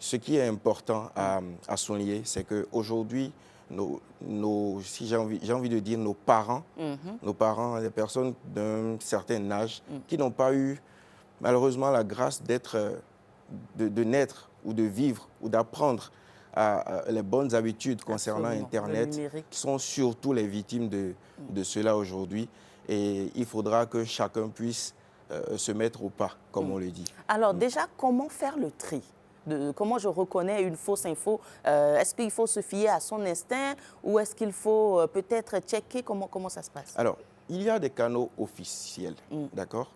est important à souligner, c'est qu'aujourd'hui, si j'ai envie de dire nos parents, les personnes d'un certain âge qui n'ont pas eu malheureusement la grâce de naître ou de vivre ou d'apprendre les bonnes habitudes concernant Internet, sont surtout les victimes de cela aujourd'hui. Et il faudra que chacun puisse se mettre au pas, comme on le dit. Alors déjà, comment faire le tri? Comment je reconnais une fausse info? Est-ce qu'il faut se fier à son instinct ou est-ce qu'il faut peut-être checker? Comment ça se passe? Alors, il y a des canaux officiels, d'accord?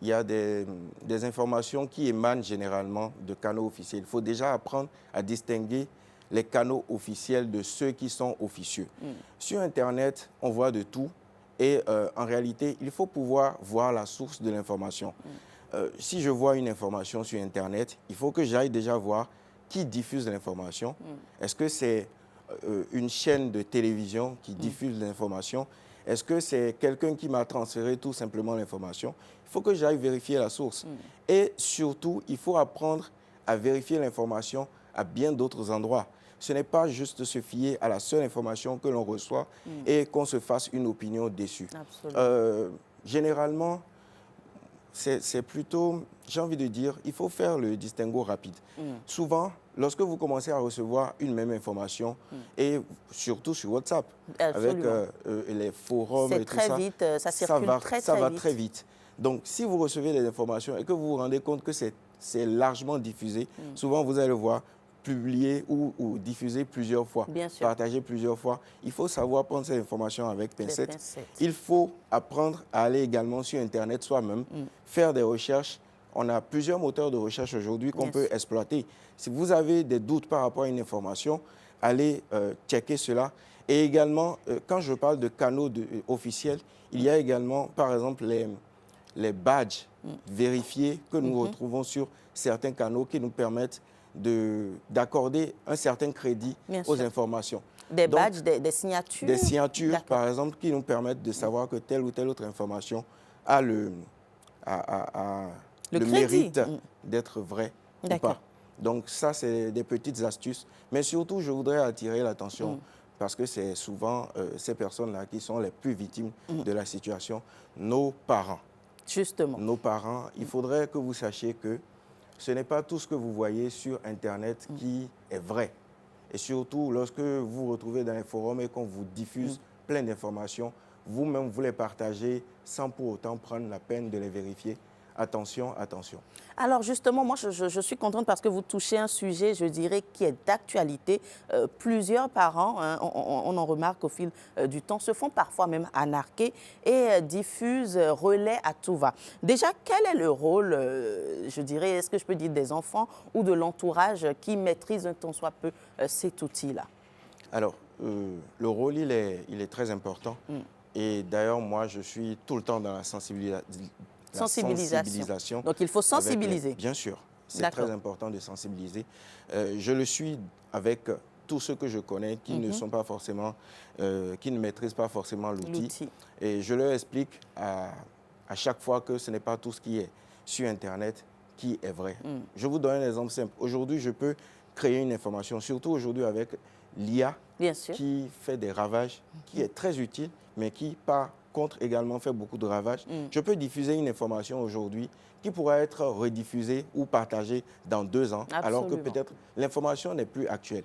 Il y a des informations qui émanent généralement de canaux officiels. Il faut déjà apprendre à distinguer les canaux officiels de ceux qui sont officieux. Sur Internet, on voit de tout et en réalité, il faut pouvoir voir la source de l'information. Si je vois une information sur Internet, il faut que j'aille déjà voir qui diffuse l'information. Est-ce que c'est une chaîne de télévision qui diffuse l'information? Est-ce que c'est quelqu'un qui m'a transféré tout simplement l'information? Il faut que j'aille vérifier la source. Et surtout, il faut apprendre à vérifier l'information à bien d'autres endroits. Ce n'est pas juste se fier à la seule information que l'on reçoit et qu'on se fasse une opinion dessus. Généralement, c'est plutôt, j'ai envie de dire, il faut faire le distinguo rapide. Souvent, lorsque vous commencez à recevoir une même information, et surtout sur WhatsApp, avec les forums et tout ça, ça circule très vite. Ça va très vite. Donc, si vous recevez les informations et que vous vous rendez compte que c'est largement diffusé, souvent vous allez le voir publié ou diffusé plusieurs fois, partagé plusieurs fois. Il faut savoir prendre ces informations avec pincettes. Il faut apprendre à aller également sur Internet soi-même, faire des recherches. On a plusieurs moteurs de recherche aujourd'hui qu'on peut exploiter. Si vous avez des doutes par rapport à une information, allez checker cela. Et également, quand je parle de canaux officiels, il y a également, par exemple, les badges vérifiés que nous retrouvons sur certains canaux qui nous permettent d'accorder un certain crédit aux informations. Des badges, des signatures? Des signatures, par exemple, qui nous permettent de savoir que telle ou telle autre information a le mérite d'être vraie ou pas. Donc ça, c'est des petites astuces. Mais surtout, je voudrais attirer l'attention parce que c'est souvent ces personnes-là qui sont les plus victimes de la situation, nos parents. Justement. Nos parents, il faudrait que vous sachiez que ce n'est pas tout ce que vous voyez sur Internet qui est vrai. Et surtout, lorsque vous vous retrouvez dans les forums et qu'on vous diffuse plein d'informations, vous-même, vous les partagez sans pour autant prendre la peine de les vérifier. Attention, attention. Alors justement, moi, je suis contente parce que vous touchez un sujet, je dirais, qui est d'actualité. Plusieurs parents, on en remarque au fil du temps, se font parfois même anarquer et diffusent, relaient à tout va. Déjà, quel est le rôle, je dirais, est-ce que je peux dire des enfants ou de l'entourage qui maîtrise un tant soit peu cet outil-là? Alors, le rôle, il est très important. Et d'ailleurs, moi, je suis tout le temps dans la sensibilisation. Donc, il faut sensibiliser. Bien sûr, c'est très important de sensibiliser. Je le suis avec tous ceux que je connais qui ne sont pas forcément, qui ne maîtrisent pas forcément l'outil. Et je leur explique à chaque fois que ce n'est pas tout ce qui est sur Internet qui est vrai. Je vous donne un exemple simple. Aujourd'hui, je peux créer une information, surtout aujourd'hui avec l'IA, qui fait des ravages, qui est très utile, mais qui, par contre, également fait beaucoup de ravages. Je peux diffuser une information aujourd'hui qui pourra être rediffusée ou partagée dans 2 ans, alors que peut-être l'information n'est plus actuelle.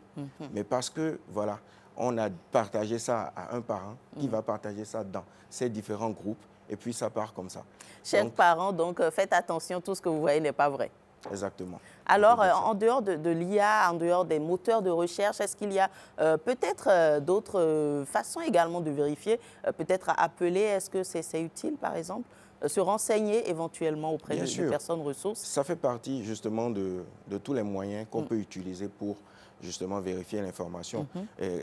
Mais parce que, voilà, on a partagé ça à un parent qui va partager ça dans ces différents groupes, et puis ça part comme ça. Chers parents, donc faites attention, tout ce que vous voyez n'est pas vrai. Exactement. Alors, en dehors de l'IA, en dehors des moteurs de recherche, est-ce qu'il y a peut-être d'autres façons également de vérifier, peut-être à appeler, est-ce que c'est utile par exemple, se renseigner éventuellement auprès de personnes ressources? Ça fait partie justement de tous les moyens qu'on peut utiliser pour justement vérifier l'information.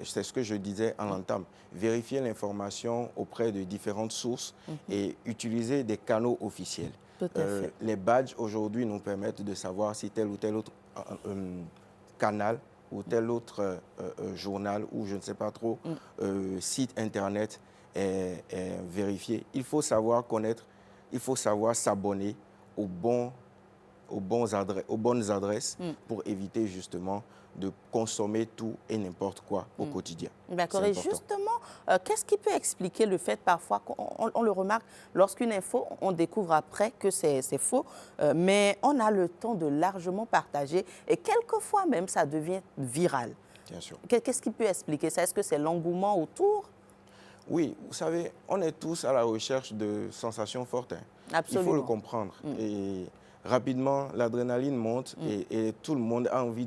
C'est ce que je disais en entame. Vérifier l'information auprès de différentes sources et utiliser des canaux officiels. Les badges aujourd'hui nous permettent de savoir si tel ou tel autre canal ou tel autre journal ou je ne sais pas trop, site internet est vérifié. Il faut savoir connaître, il faut savoir s'abonner aux bonnes adresses pour éviter justement de consommer tout et n'importe quoi au quotidien. D'accord. Et justement, qu'est-ce qui peut expliquer le fait parfois qu'on le remarque lorsqu'une info, on découvre après que c'est faux, mais on a le temps de largement partager et quelquefois même ça devient viral. Bien sûr. Qu'est-ce qui peut expliquer ça? Est-ce que c'est l'engouement autour? Oui, vous savez, on est tous à la recherche de sensations fortes. Absolument. Il faut le comprendre. Et rapidement, l'adrénaline monte et tout le monde a envie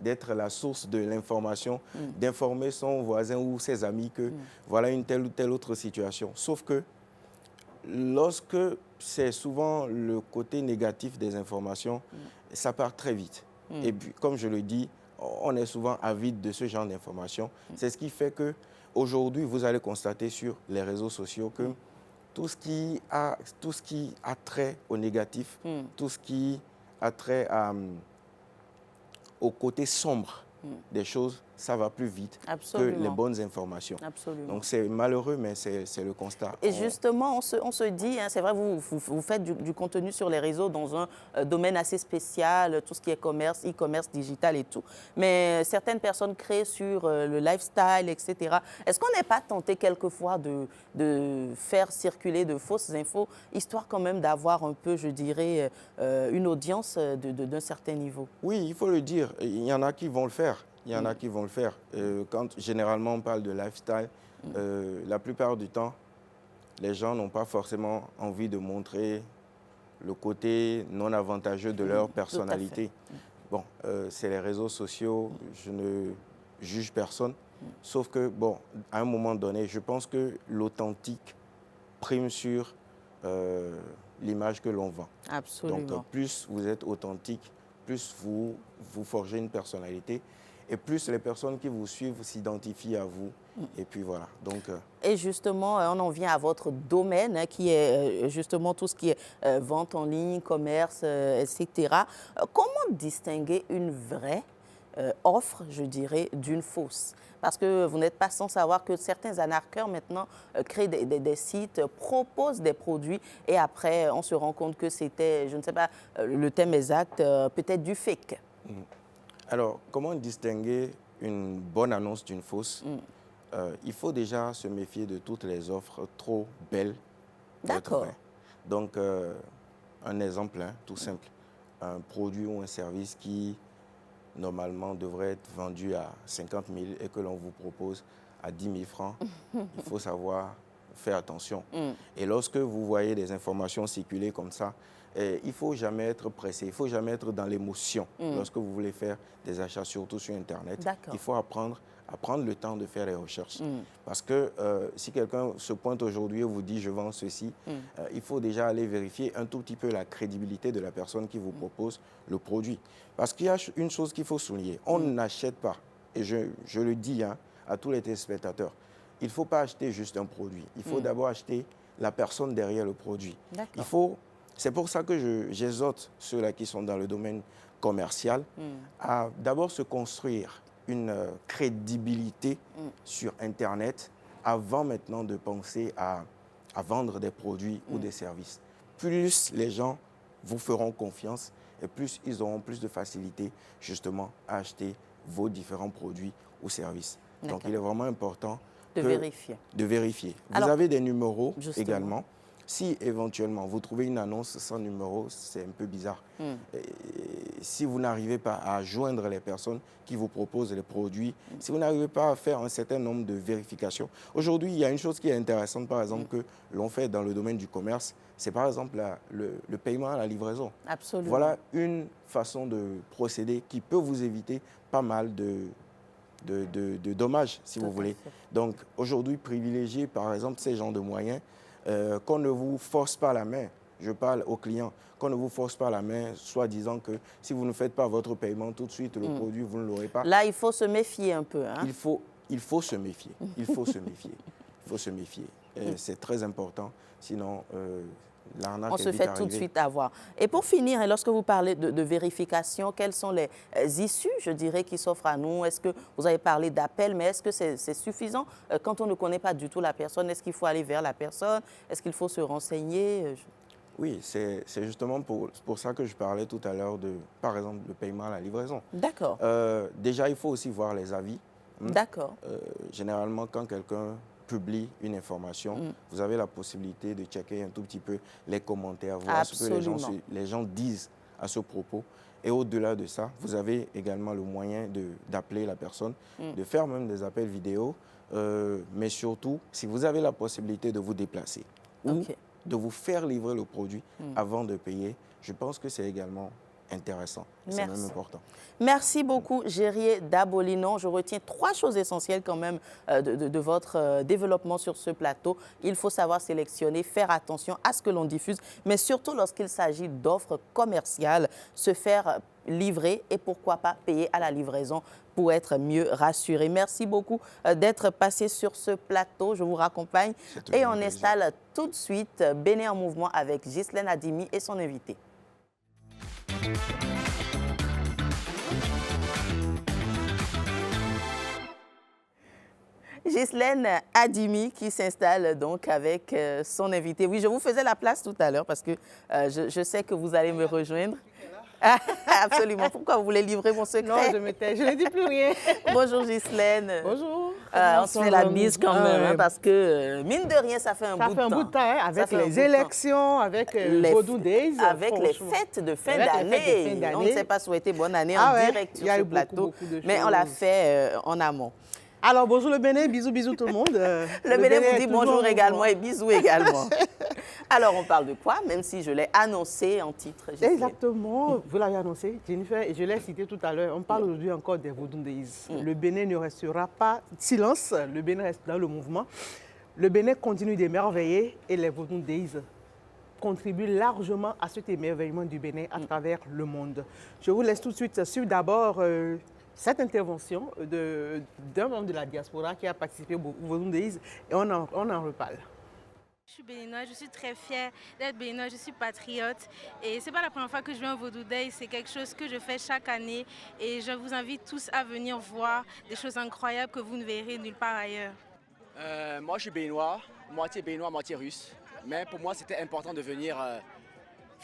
d'être la source de l'information, d'informer son voisin ou ses amis que voilà une telle ou telle autre situation. Sauf que lorsque c'est souvent le côté négatif des informations, ça part très vite. Et puis, comme je le dis, on est souvent avide de ce genre d'informations. C'est ce qui fait que aujourd'hui, vous allez constater sur les réseaux sociaux que tout ce qui a trait au négatif, tout ce qui a trait au côté sombre des choses, ça va plus vite que les bonnes informations. Absolument. Donc c'est malheureux, mais c'est le constat. Et justement, on se dit, c'est vrai, vous faites du contenu sur les réseaux dans un domaine assez spécial, tout ce qui est commerce, e-commerce, digital et tout. Mais certaines personnes créent sur le lifestyle, etc. Est-ce qu'on n'est pas tenté quelquefois de faire circuler de fausses infos, histoire quand même d'avoir un peu, je dirais, une audience d'un certain niveau? Oui, il faut le dire. Il y en a qui vont le faire. Il y en a qui vont le faire. Quand généralement on parle de lifestyle, la plupart du temps, les gens n'ont pas forcément envie de montrer le côté non avantageux de leur personnalité. Bon, c'est les réseaux sociaux, je ne juge personne. Sauf que, bon, à un moment donné, je pense que l'authentique prime sur l'image que l'on vend. Absolument. Donc, plus vous êtes authentique, plus vous forgez une personnalité. Et plus les personnes qui vous suivent s'identifient à vous. Et puis voilà. Donc, et justement, on en vient à votre domaine, qui est justement tout ce qui est vente en ligne, commerce, etc. Comment distinguer une vraie offre, je dirais, d'une fausse? Parce que vous n'êtes pas sans savoir que certains arnaqueurs maintenant créent des sites, proposent des produits et après on se rend compte que c'était, je ne sais pas le thème exact, peut-être du fake. Alors, comment distinguer une bonne annonce d'une fausse? Il faut déjà se méfier de toutes les offres trop belles. D'accord. Donc, un exemple tout simple. Un produit ou un service qui, normalement, devrait être vendu à 50 000 et que l'on vous propose à 10 000 francs, il faut savoir faire attention. Et lorsque vous voyez des informations circuler comme ça, il ne faut jamais être pressé, il ne faut jamais être dans l'émotion lorsque vous voulez faire des achats, surtout sur Internet. Il faut apprendre à prendre le temps de faire les recherches. Parce que si quelqu'un se pointe aujourd'hui et vous dit « je vends ceci », il faut déjà aller vérifier un tout petit peu la crédibilité de la personne qui vous propose le produit. Parce qu'il y a une chose qu'il faut souligner, on n'achète pas, et je le dis à tous les téléspectateurs, il ne faut pas acheter juste un produit, il faut d'abord acheter la personne derrière le produit. C'est pour ça que j'exhorte ceux-là qui sont dans le domaine commercial à d'abord se construire une crédibilité sur Internet avant maintenant de penser à vendre des produits ou des services. Plus les gens vous feront confiance et plus ils auront plus de facilité justement à acheter vos différents produits ou services. Donc il est vraiment important de vérifier. Vous avez des numéros également Si éventuellement vous trouvez une annonce sans numéro, c'est un peu bizarre. Et si vous n'arrivez pas à joindre les personnes qui vous proposent les produits, si vous n'arrivez pas à faire un certain nombre de vérifications. Aujourd'hui, il y a une chose qui est intéressante, par exemple, que l'on fait dans le domaine du commerce, c'est par exemple le paiement à la livraison. Absolument. Voilà une façon de procéder qui peut vous éviter pas mal de dommages, si vous voulez. Donc aujourd'hui, privilégiez par exemple ces genres de moyens, qu'on ne vous force pas la main. Je parle aux clients, qu'on ne vous force pas la main, soit disant que si vous ne faites pas votre paiement tout de suite, le produit, vous ne l'aurez pas. Là, il faut se méfier un peu. Hein? Il faut se méfier. Il faut se méfier. Il faut se méfier. C'est très important, sinon l'arnaque on se fait tout de suite avoir. Et pour finir, et lorsque vous parlez de vérification, quelles sont les issues, je dirais, qui s'offrent à nous? Est-ce que vous avez parlé d'appel, mais est-ce que c'est suffisant quand on ne connaît pas du tout la personne? Est-ce qu'il faut aller vers la personne? Est-ce qu'il faut se renseigner? Oui, c'est justement pour ça que je parlais tout à l'heure de, par exemple, le paiement à la livraison. D'accord. Déjà, il faut aussi voir les avis. D'accord. Généralement, quand quelqu'un publie une information, vous avez la possibilité de checker un tout petit peu les commentaires, voir ce que les gens disent à ce propos. Et au-delà de ça, vous avez également le moyen d'appeler la personne, de faire même des appels vidéo, mais surtout, si vous avez la possibilité de vous déplacer ou de vous faire livrer le produit avant de payer, je pense que c'est également intéressant. C'est même important. Merci beaucoup, Gérier Dabolinon. Je retiens 3 choses essentielles quand même de votre développement sur ce plateau. Il faut savoir sélectionner, faire attention à ce que l'on diffuse, mais surtout lorsqu'il s'agit d'offres commerciales, se faire livrer et pourquoi pas payer à la livraison pour être mieux rassuré. Merci beaucoup d'être passé sur ce plateau. Je vous raccompagne et on installe tout de suite Bénin en mouvement avec Ghislaine Adimi et son invité. Ghislaine Adimi qui s'installe donc avec son invité. Oui, je vous faisais la place tout à l'heure parce que je sais que vous allez me rejoindre. Absolument. Pourquoi vous voulez livrer mon secret? Non, je me tais. Je ne dis plus rien. Bonjour Ghislaine. Bonjour. On se fait la bise quand même hein, parce que mine de rien, ça fait un bout de temps. Ça fait un bout de temps hein, avec les élections, avec les Vodou Days. Avec les fêtes de fin d'année. On ne s'est pas souhaité bonne année en direct sur ce plateau, mais on l'a fait en amont. Alors, bonjour le Bénin, bisous, bisous tout le monde. Le Bénin vous dit bonjour également et bisous également. Alors, on parle de quoi, même si je l'ai annoncé en titre? Exactement, vous l'avez annoncé, Jennifer, et je l'ai cité tout à l'heure. On parle aujourd'hui encore des Vodou Days. Le Bénin ne restera pas silence, le Bénin reste dans le mouvement. Le Bénin continue d'émerveiller et les Vodou Days contribuent largement à cet émerveillement du Bénin à travers le monde. Je vous laisse tout de suite suivre d'abord cette intervention d'un membre de la diaspora qui a participé au Vodou Days et on en reparle. Je suis béninoise, je suis très fière d'être béninoise, je suis patriote et c'est pas la première fois que je viens au Vodou Days, c'est quelque chose que je fais chaque année et je vous invite tous à venir voir des choses incroyables que vous ne verrez nulle part ailleurs. Moi je suis béninois, moitié russe, mais pour moi c'était important de venir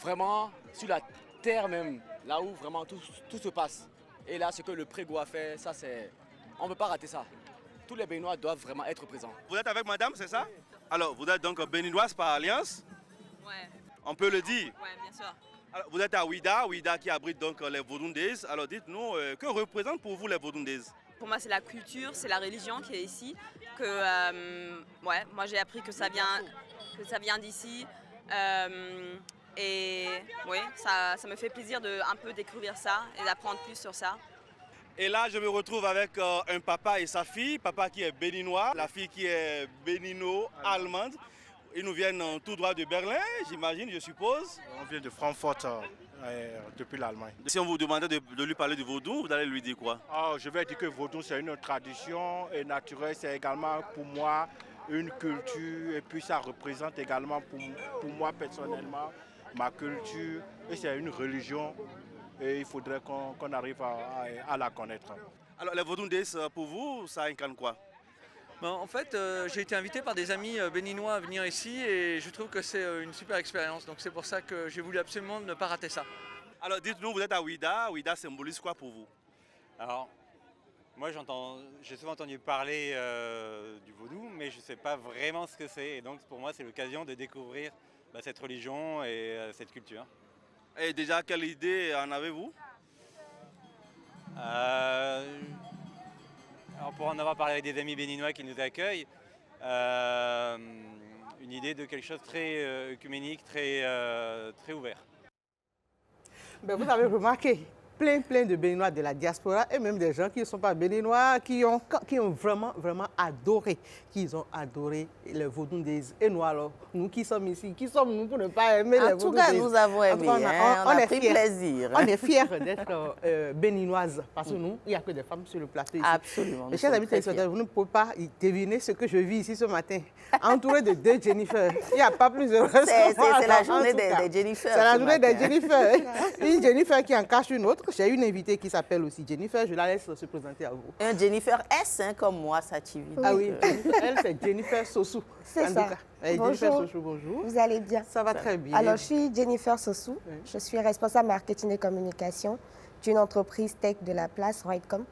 vraiment sur la terre même, là où vraiment tout se passe. Et là, ce que le Prégo a fait, ça c'est... On ne peut pas rater ça. Tous les Béninois doivent vraiment être présents. Vous êtes avec madame, c'est ça? Alors, vous êtes donc béninoise par alliance? Ouais. On peut le dire? Ouais, bien sûr. Alors, vous êtes à Ouida qui abrite donc les Vodou Days. Alors, dites-nous, que représentent pour vous les Vodou Days? Pour moi, c'est la culture, c'est la religion qui est ici. Ouais, moi, j'ai appris que ça vient d'ici. Et oui, ça me fait plaisir de un peu découvrir ça et d'apprendre plus sur ça. Et là, je me retrouve avec un papa et sa fille. Papa qui est béninois, la fille qui est bénino-allemande. Ils nous viennent tout droit de Berlin, j'imagine, je suppose. On vient de Francfort depuis l'Allemagne. Si on vous demandait de lui parler du vaudou, vous allez lui dire quoi? Je vais dire que le vaudou, c'est une tradition et naturelle. C'est également pour moi une culture et puis ça représente également pour moi personnellement ma culture et c'est une religion et il faudrait qu'on arrive à la connaître. Alors les Vodou Days, pour vous, ça incarne quoi? En fait, j'ai été invité par des amis béninois à venir ici et je trouve que c'est une super expérience. Donc c'est pour ça que j'ai voulu absolument ne pas rater ça. Alors dites-nous, vous êtes à Ouida. Ouida symbolise quoi pour vous? Alors, moi j'ai souvent entendu parler du vaudou, mais je ne sais pas vraiment ce que c'est. Et donc pour moi, c'est l'occasion de découvrir cette religion et cette culture. Et déjà, quelle idée en avez-vous? Alors pour en avoir parlé avec des amis béninois qui nous accueillent, une idée de quelque chose de très œcuménique, très ouvert. Ben, vous avez remarqué, plein de Béninois de la diaspora et même des gens qui ne sont pas Béninois, qui ont vraiment adoré, les Vodou Days. Et nous alors, nous qui sommes ici, qui sommes-nous pour ne pas aimer les Vodou Days? En tout cas, nous avons aimé, on a pris plaisir. On est fiers d'être béninoises parce que nous, il n'y a que des femmes sur le plateau ici. Absolument. Mes chers amis téléspectateurs, vous ne pouvez pas deviner ce que je vis ici ce matin, entouré de 2 Jennifer. Il n'y a pas plus heureuse que moi. C'est la journée des Jennifer. C'est la journée des Jennifer. Une Jennifer qui en cache une autre. J'ai une invitée qui s'appelle aussi Jennifer. Je la laisse se présenter à vous. Un Jennifer S, hein, comme moi, Sativie. Ah oui, elle, c'est Jennifer Sossou. C'est ça. Jennifer Sossou, bonjour. Vous allez bien? Ça va très bien. Alors, je suis Jennifer Sossou. Oui. Je suis responsable marketing et communication d'une entreprise tech de la place, Rightcom.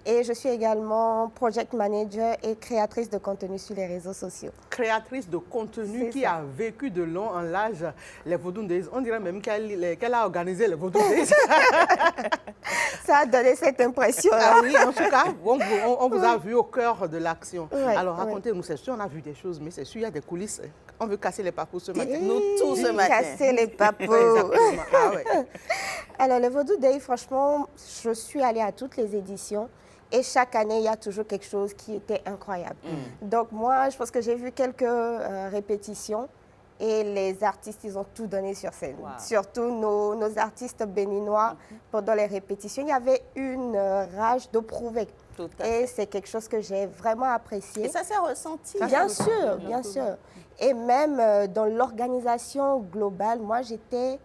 Et je suis également project manager et créatrice de contenu sur les réseaux sociaux. Créatrice de contenu qui a vécu de long en large les Vodou Days. On dirait même qu'elle a organisé les Vodou Days. Ça a donné cette impression. Ah oui, en tout cas, on vous a vu au cœur de l'action. Ouais, alors racontez-nous, c'est sûr, on a vu des choses, mais c'est sûr, il y a des coulisses. On veut casser les papous ce matin. Nous tous ce matin. Casser les papous. Ah ouais. Alors, les Vodou Days, franchement, je suis allée à toutes les éditions. Et chaque année, il y a toujours quelque chose qui était incroyable. Donc moi, je pense que j'ai vu quelques répétitions et les artistes, ils ont tout donné sur scène. Wow. Surtout nos artistes béninois, pendant les répétitions, il y avait une rage de prouver. Et c'est quelque chose que j'ai vraiment apprécié. Et ça s'est ressenti. Bien sûr, bien sûr. Et même dans l'organisation globale, moi, j'étais...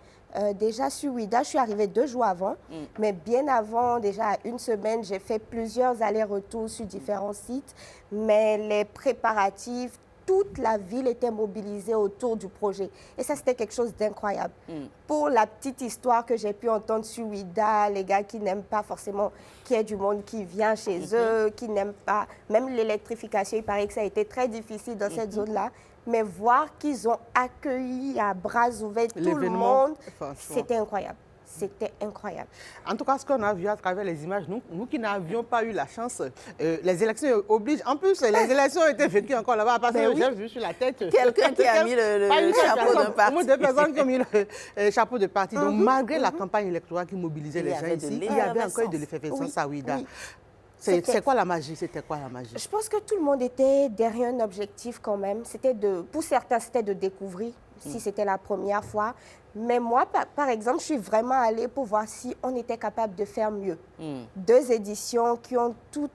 déjà sur Ouida, je suis arrivée 2 jours avant, mais bien avant, déjà à 1 semaine, j'ai fait plusieurs allers-retours sur différents sites, mais les préparatifs, toute la ville était mobilisée autour du projet. Et ça, c'était quelque chose d'incroyable. Pour la petite histoire que j'ai pu entendre sur Ouida, les gars qui n'aiment pas forcément qu'il y ait du monde qui vient chez eux, qui n'aiment pas, même l'électrification, il paraît que ça a été très difficile dans cette zone-là. Mais voir qu'ils ont accueilli à bras ouverts tout le monde, c'était incroyable. C'était incroyable. En tout cas, ce qu'on a vu à travers les images, nous qui n'avions pas eu la chance, les élections obligent. En plus, les élections ont été vécues encore là-bas, parce que j'ai vu sur la tête... Quelqu'un qui a mis le chapeau de parti. Au moins 2 personnes qui ont mis le chapeau de parti. Donc, malgré la campagne électorale qui mobilisait les gens ici, il y avait encore de l'effervescence à Ouida. C'est quoi la magie? C'était quoi la magie? Je pense que tout le monde était derrière un objectif quand même. Pour certains, c'était de découvrir si c'était la première fois. Mais moi, par exemple, je suis vraiment allée pour voir si on était capable de faire mieux. 2 éditions qui ont tout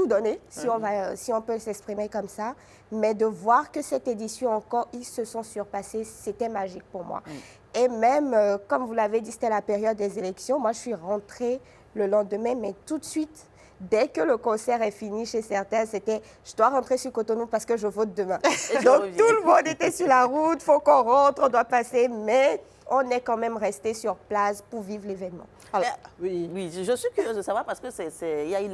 donné, si on peut s'exprimer comme ça. Mais de voir que cette édition encore, ils se sont surpassés, c'était magique pour moi. Et même, comme vous l'avez dit, c'était la période des élections. Moi, je suis rentrée le lendemain, mais tout de suite, dès que le concert est fini chez certains, c'était « je dois rentrer sur Cotonou parce que je vote demain ». Donc tout le monde était sur la route, il faut qu'on rentre, on doit passer, mais on est quand même resté sur place pour vivre l'événement. Oui, je suis curieuse de savoir parce que il y a eu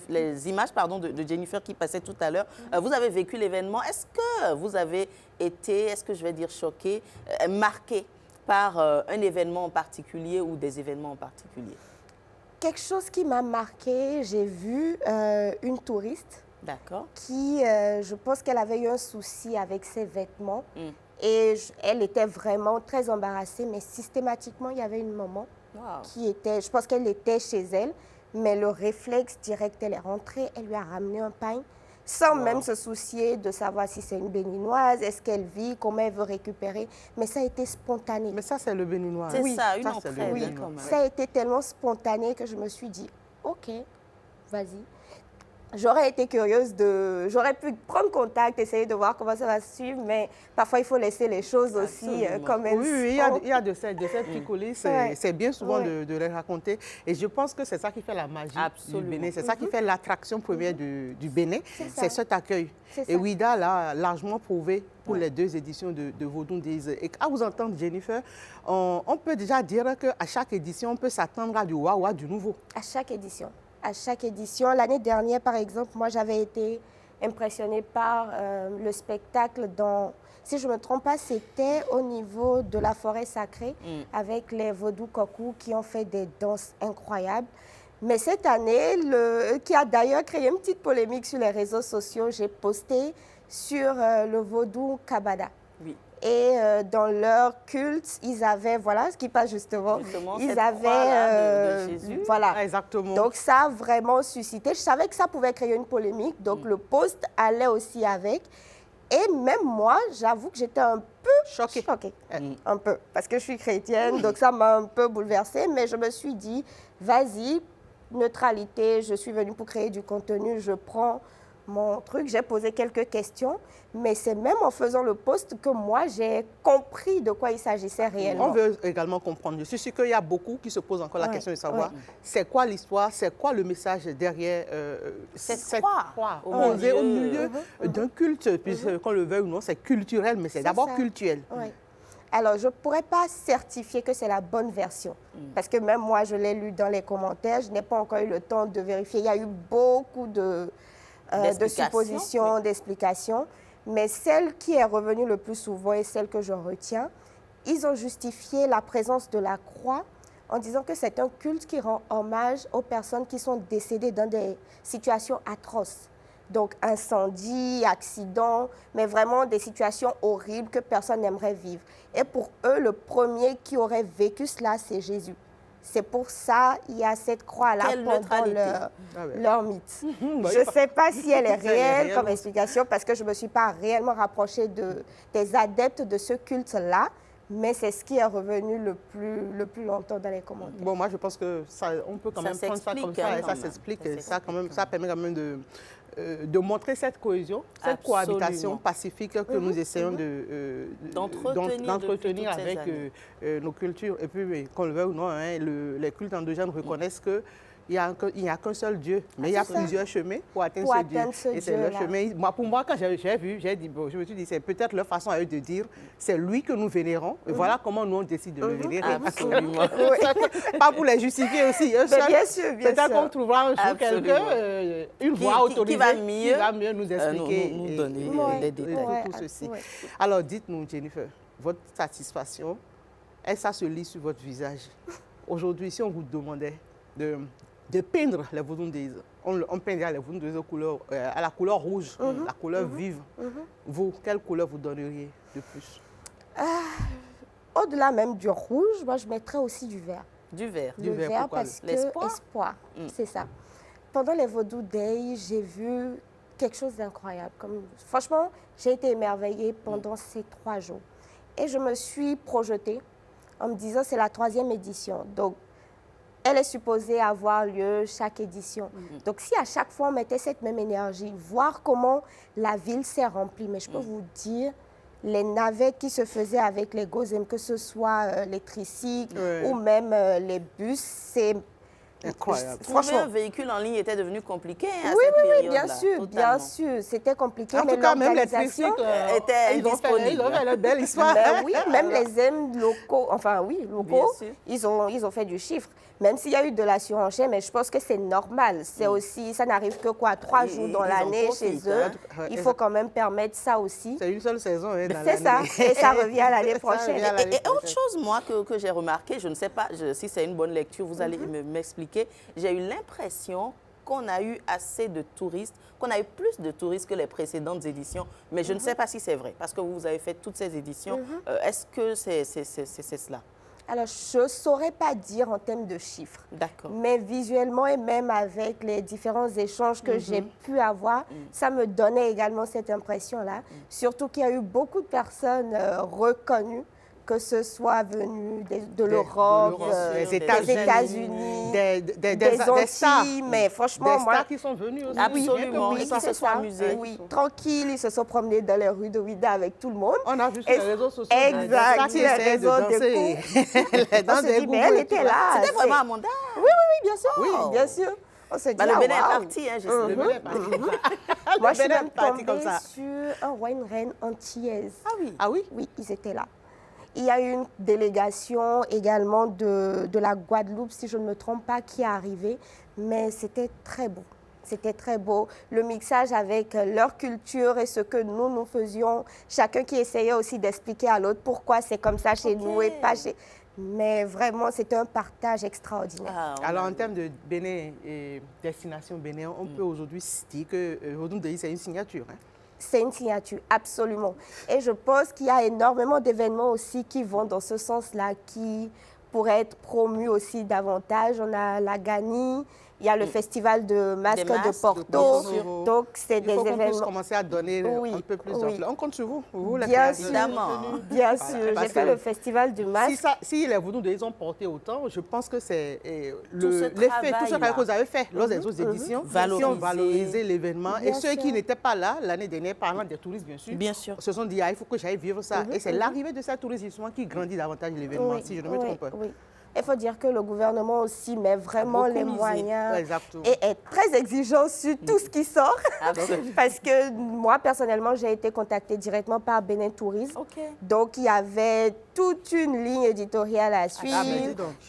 les images de Jennifer qui passaient tout à l'heure. Vous avez vécu l'événement. Est-ce que vous avez été, est-ce que je vais dire choqué, marqué par un événement en particulier ou des événements en particulier? Quelque chose qui m'a marqué, j'ai vu une touriste qui, je pense qu'elle avait eu un souci avec ses vêtements et elle était vraiment très embarrassée, mais systématiquement, il y avait une maman qui était, je pense qu'elle était chez elle, mais le réflexe direct, elle est rentrée, elle lui a ramené un pain sans même se soucier de savoir si c'est une béninoise, est-ce qu'elle vit, comment elle veut récupérer. Mais ça a été spontané. Mais ça, c'est le béninois. C'est ça, une entraide. Oui, ça a été tellement spontané que je me suis dit, OK, vas-y. J'aurais été curieuse j'aurais pu prendre contact, essayer de voir comment ça va se suivre, mais parfois il faut laisser les choses aussi comme elles sont. Oui, il y a de ces petites coulisses, c'est bien souvent de les raconter. Et je pense que c'est ça qui fait la magie du Bénin, c'est ça qui fait l'attraction première du Bénin, c'est cet accueil. Et Ouida l'a largement prouvé pour les 2 éditions de Vodou Days. Et à vous entendre, Jennifer, on peut déjà dire qu'à chaque édition, on peut s'attendre à du waouh, du nouveau. À chaque édition. À chaque édition. L'année dernière, par exemple, moi, j'avais été impressionnée par le spectacle dans si je ne me trompe pas, c'était au niveau de la forêt sacrée avec les vaudous Kokou qui ont fait des danses incroyables. Mais cette année, qui a d'ailleurs créé une petite polémique sur les réseaux sociaux, j'ai posté sur le vaudou Kabada. Oui. Et dans leur culte, ils avaient, voilà, ce qui passe justement ils avaient, de Jésus. voilà. Ah, exactement. Donc ça a vraiment suscité. Je savais que ça pouvait créer une polémique, donc le post allait aussi avec. Et même moi, j'avoue que j'étais un peu choquée. Un peu, parce que je suis chrétienne, donc ça m'a un peu bouleversée. Mais je me suis dit, vas-y, neutralité, je suis venue pour créer du contenu, je prends mon truc, j'ai posé quelques questions, mais c'est même en faisant le post que moi, j'ai compris de quoi il s'agissait réellement. On veut également comprendre. Je suis sûre qu'il y a beaucoup qui se posent encore la question de savoir c'est quoi l'histoire, c'est quoi le message derrière cette croix posée au milieu d'un culte, puisque qu'on le veuille ou non, c'est culturel, mais c'est d'abord culturel. Alors, je ne pourrais pas certifier que c'est la bonne version, parce que même moi, je l'ai lu dans les commentaires, je n'ai pas encore eu le temps de vérifier. Il y a eu beaucoup de suppositions, d'explications, mais celle qui est revenue le plus souvent et celle que je retiens, ils ont justifié la présence de la croix en disant que c'est un culte qui rend hommage aux personnes qui sont décédées dans des situations atroces. Donc incendie, accident, mais vraiment des situations horribles que personne n'aimerait vivre. Et pour eux, le premier qui aurait vécu cela, c'est Jésus. C'est pour ça qu'il y a cette croix-là pendant leur mythe. Je ne sais pas si elle est réelle comme explication parce que je ne me suis pas réellement rapprochée des adeptes de ce culte-là, mais c'est ce qui est revenu le plus longtemps dans les commentaires. Bon, moi, je pense que on peut quand même prendre ça comme ça et ça s'explique. Ça permet quand même de montrer cette cohésion, cette cohabitation pacifique que nous essayons d'entretenir avec nos cultures. Et puis, qu'on le veuille ou non, les cultes endogènes reconnaissent que il n'y a qu'un seul Dieu, mais il y a plusieurs chemins pour atteindre ce Dieu. Et c'est le chemin. Pour moi, quand j'ai vu, je me suis dit, c'est peut-être leur façon à eux de dire, c'est lui que nous vénérons. Et voilà comment nous, on décide de le vénérer. Absolument. Pas pour les justifier aussi. Bien sûr, bien sûr. Peut-être qu'on trouvera un jour quelqu'un, une voix autorisée qui va mieux nous expliquer nous donner des détails. Tout ceci. Alors, dites-nous, Jennifer, votre satisfaction, est-ce que ça se lit sur votre visage? Aujourd'hui, si on vous demandait de peindre les Vaudou-Days, on peindrait les Vaudou-Days à la couleur rouge, la couleur vive. Vous, quelle couleur vous donneriez de plus? Au-delà même du rouge, moi je mettrais aussi du vert. Du vert? Du vert parce que espoir, c'est ça. Pendant les Vaudou-Days, j'ai vu quelque chose d'incroyable. Franchement, j'ai été émerveillée pendant ces 3 jours. Et je me suis projetée en me disant c'est la 3e édition. Donc, elle est supposée avoir lieu chaque édition. Donc, si à chaque fois on mettait cette même énergie, voir comment la ville s'est remplie, mais je peux vous dire, les navettes qui se faisaient avec les Gozem, que ce soit les tricycles ou même les bus, c'est incroyable. Trouver un véhicule en ligne était devenu compliqué à oui, cette période-là. bien sûr, c'était compliqué. En tout cas, même les tricycles étaient disponibles. Ils ont fait une belle histoire. Oui, même les M locaux, ils ont fait du chiffre. Même s'il y a eu de la surenchère, mais je pense que c'est normal. C'est aussi, ça n'arrive que 3 jours dans l'année chez eux. Il faut quand même permettre ça aussi. C'est une seule saison. C'est ça, et ça revient à l'année prochaine. Et autre chose, moi, que j'ai remarqué, je ne sais pas si c'est une bonne lecture, vous allez m'expliquer. J'ai eu l'impression qu'on a eu assez de touristes, qu'on a eu plus de touristes que les précédentes éditions. Mais je ne sais pas si c'est vrai, parce que vous avez fait toutes ces éditions. Est-ce que c'est cela? Alors, je ne saurais pas dire en termes de chiffres. D'accord. Mais visuellement et même avec les différents échanges que j'ai pu avoir, ça me donnait également cette impression-là. Surtout qu'il y a eu beaucoup de personnes reconnues, que ce soit venues de l'Europe, des États-Unis, des Antilles, mais franchement, des stars qui sont venus aussi. Absolument, et qui se sont amusés. Oui, tranquille, ils se sont promenés dans les rues de Ouidah avec tout le monde. On a vu sur les réseaux sociaux. Exact, les réseaux de coups. Mais elle était là. C'était vraiment à Monda. Oui, bien sûr. Oui, bien sûr. On se dit, le Bénin est parti, hein, le Bénin est parti. Moi, je suis même tombée sur un wine reine antillaise. Ah oui? Oui, ils étaient là. Il y a eu une délégation également de la Guadeloupe, si je ne me trompe pas, qui est arrivée, mais c'était très beau. C'était très beau. Le mixage avec leur culture et ce que nous faisions. Chacun qui essayait aussi d'expliquer à l'autre pourquoi c'est comme ça chez nous et pas chez... Mais vraiment, c'était un partage extraordinaire. Alors, en termes de Bénin et destination Bénin, on peut aujourd'hui dire que Vodou Ndeyi, c'est une signature. Hein? C'est une signature, absolument. Et je pense qu'il y a énormément d'événements aussi qui vont dans ce sens-là, qui pourraient être promus aussi davantage. On a la Gani, il y a le festival de masques de Porto. Donc, c'est des événements. Il faut qu'on puisse commencer à donner un peu plus d'ampleur. On compte sur vous. Vous la bien sûr, bien sûr. J'ai fait le festival du masque. Si les Vodou Ndeyi ont porté autant, je pense que c'est l'effet, tout ce travail que vous avez fait lors des autres éditions, qui ont valorisé l'événement. Et ceux qui n'étaient pas là l'année dernière, parlant des touristes, bien sûr, se sont dit, il faut que j'aille vivre ça. Et c'est l'arrivée de ces touristes justement qui grandit davantage l'événement, si je ne me trompe pas. Il faut dire que le gouvernement aussi met vraiment les moyens et est très exigeant sur tout ce qui sort. Parce que moi, personnellement, j'ai été contactée directement par Bénin Tourisme. Donc, il y avait toute une ligne éditoriale à suivre.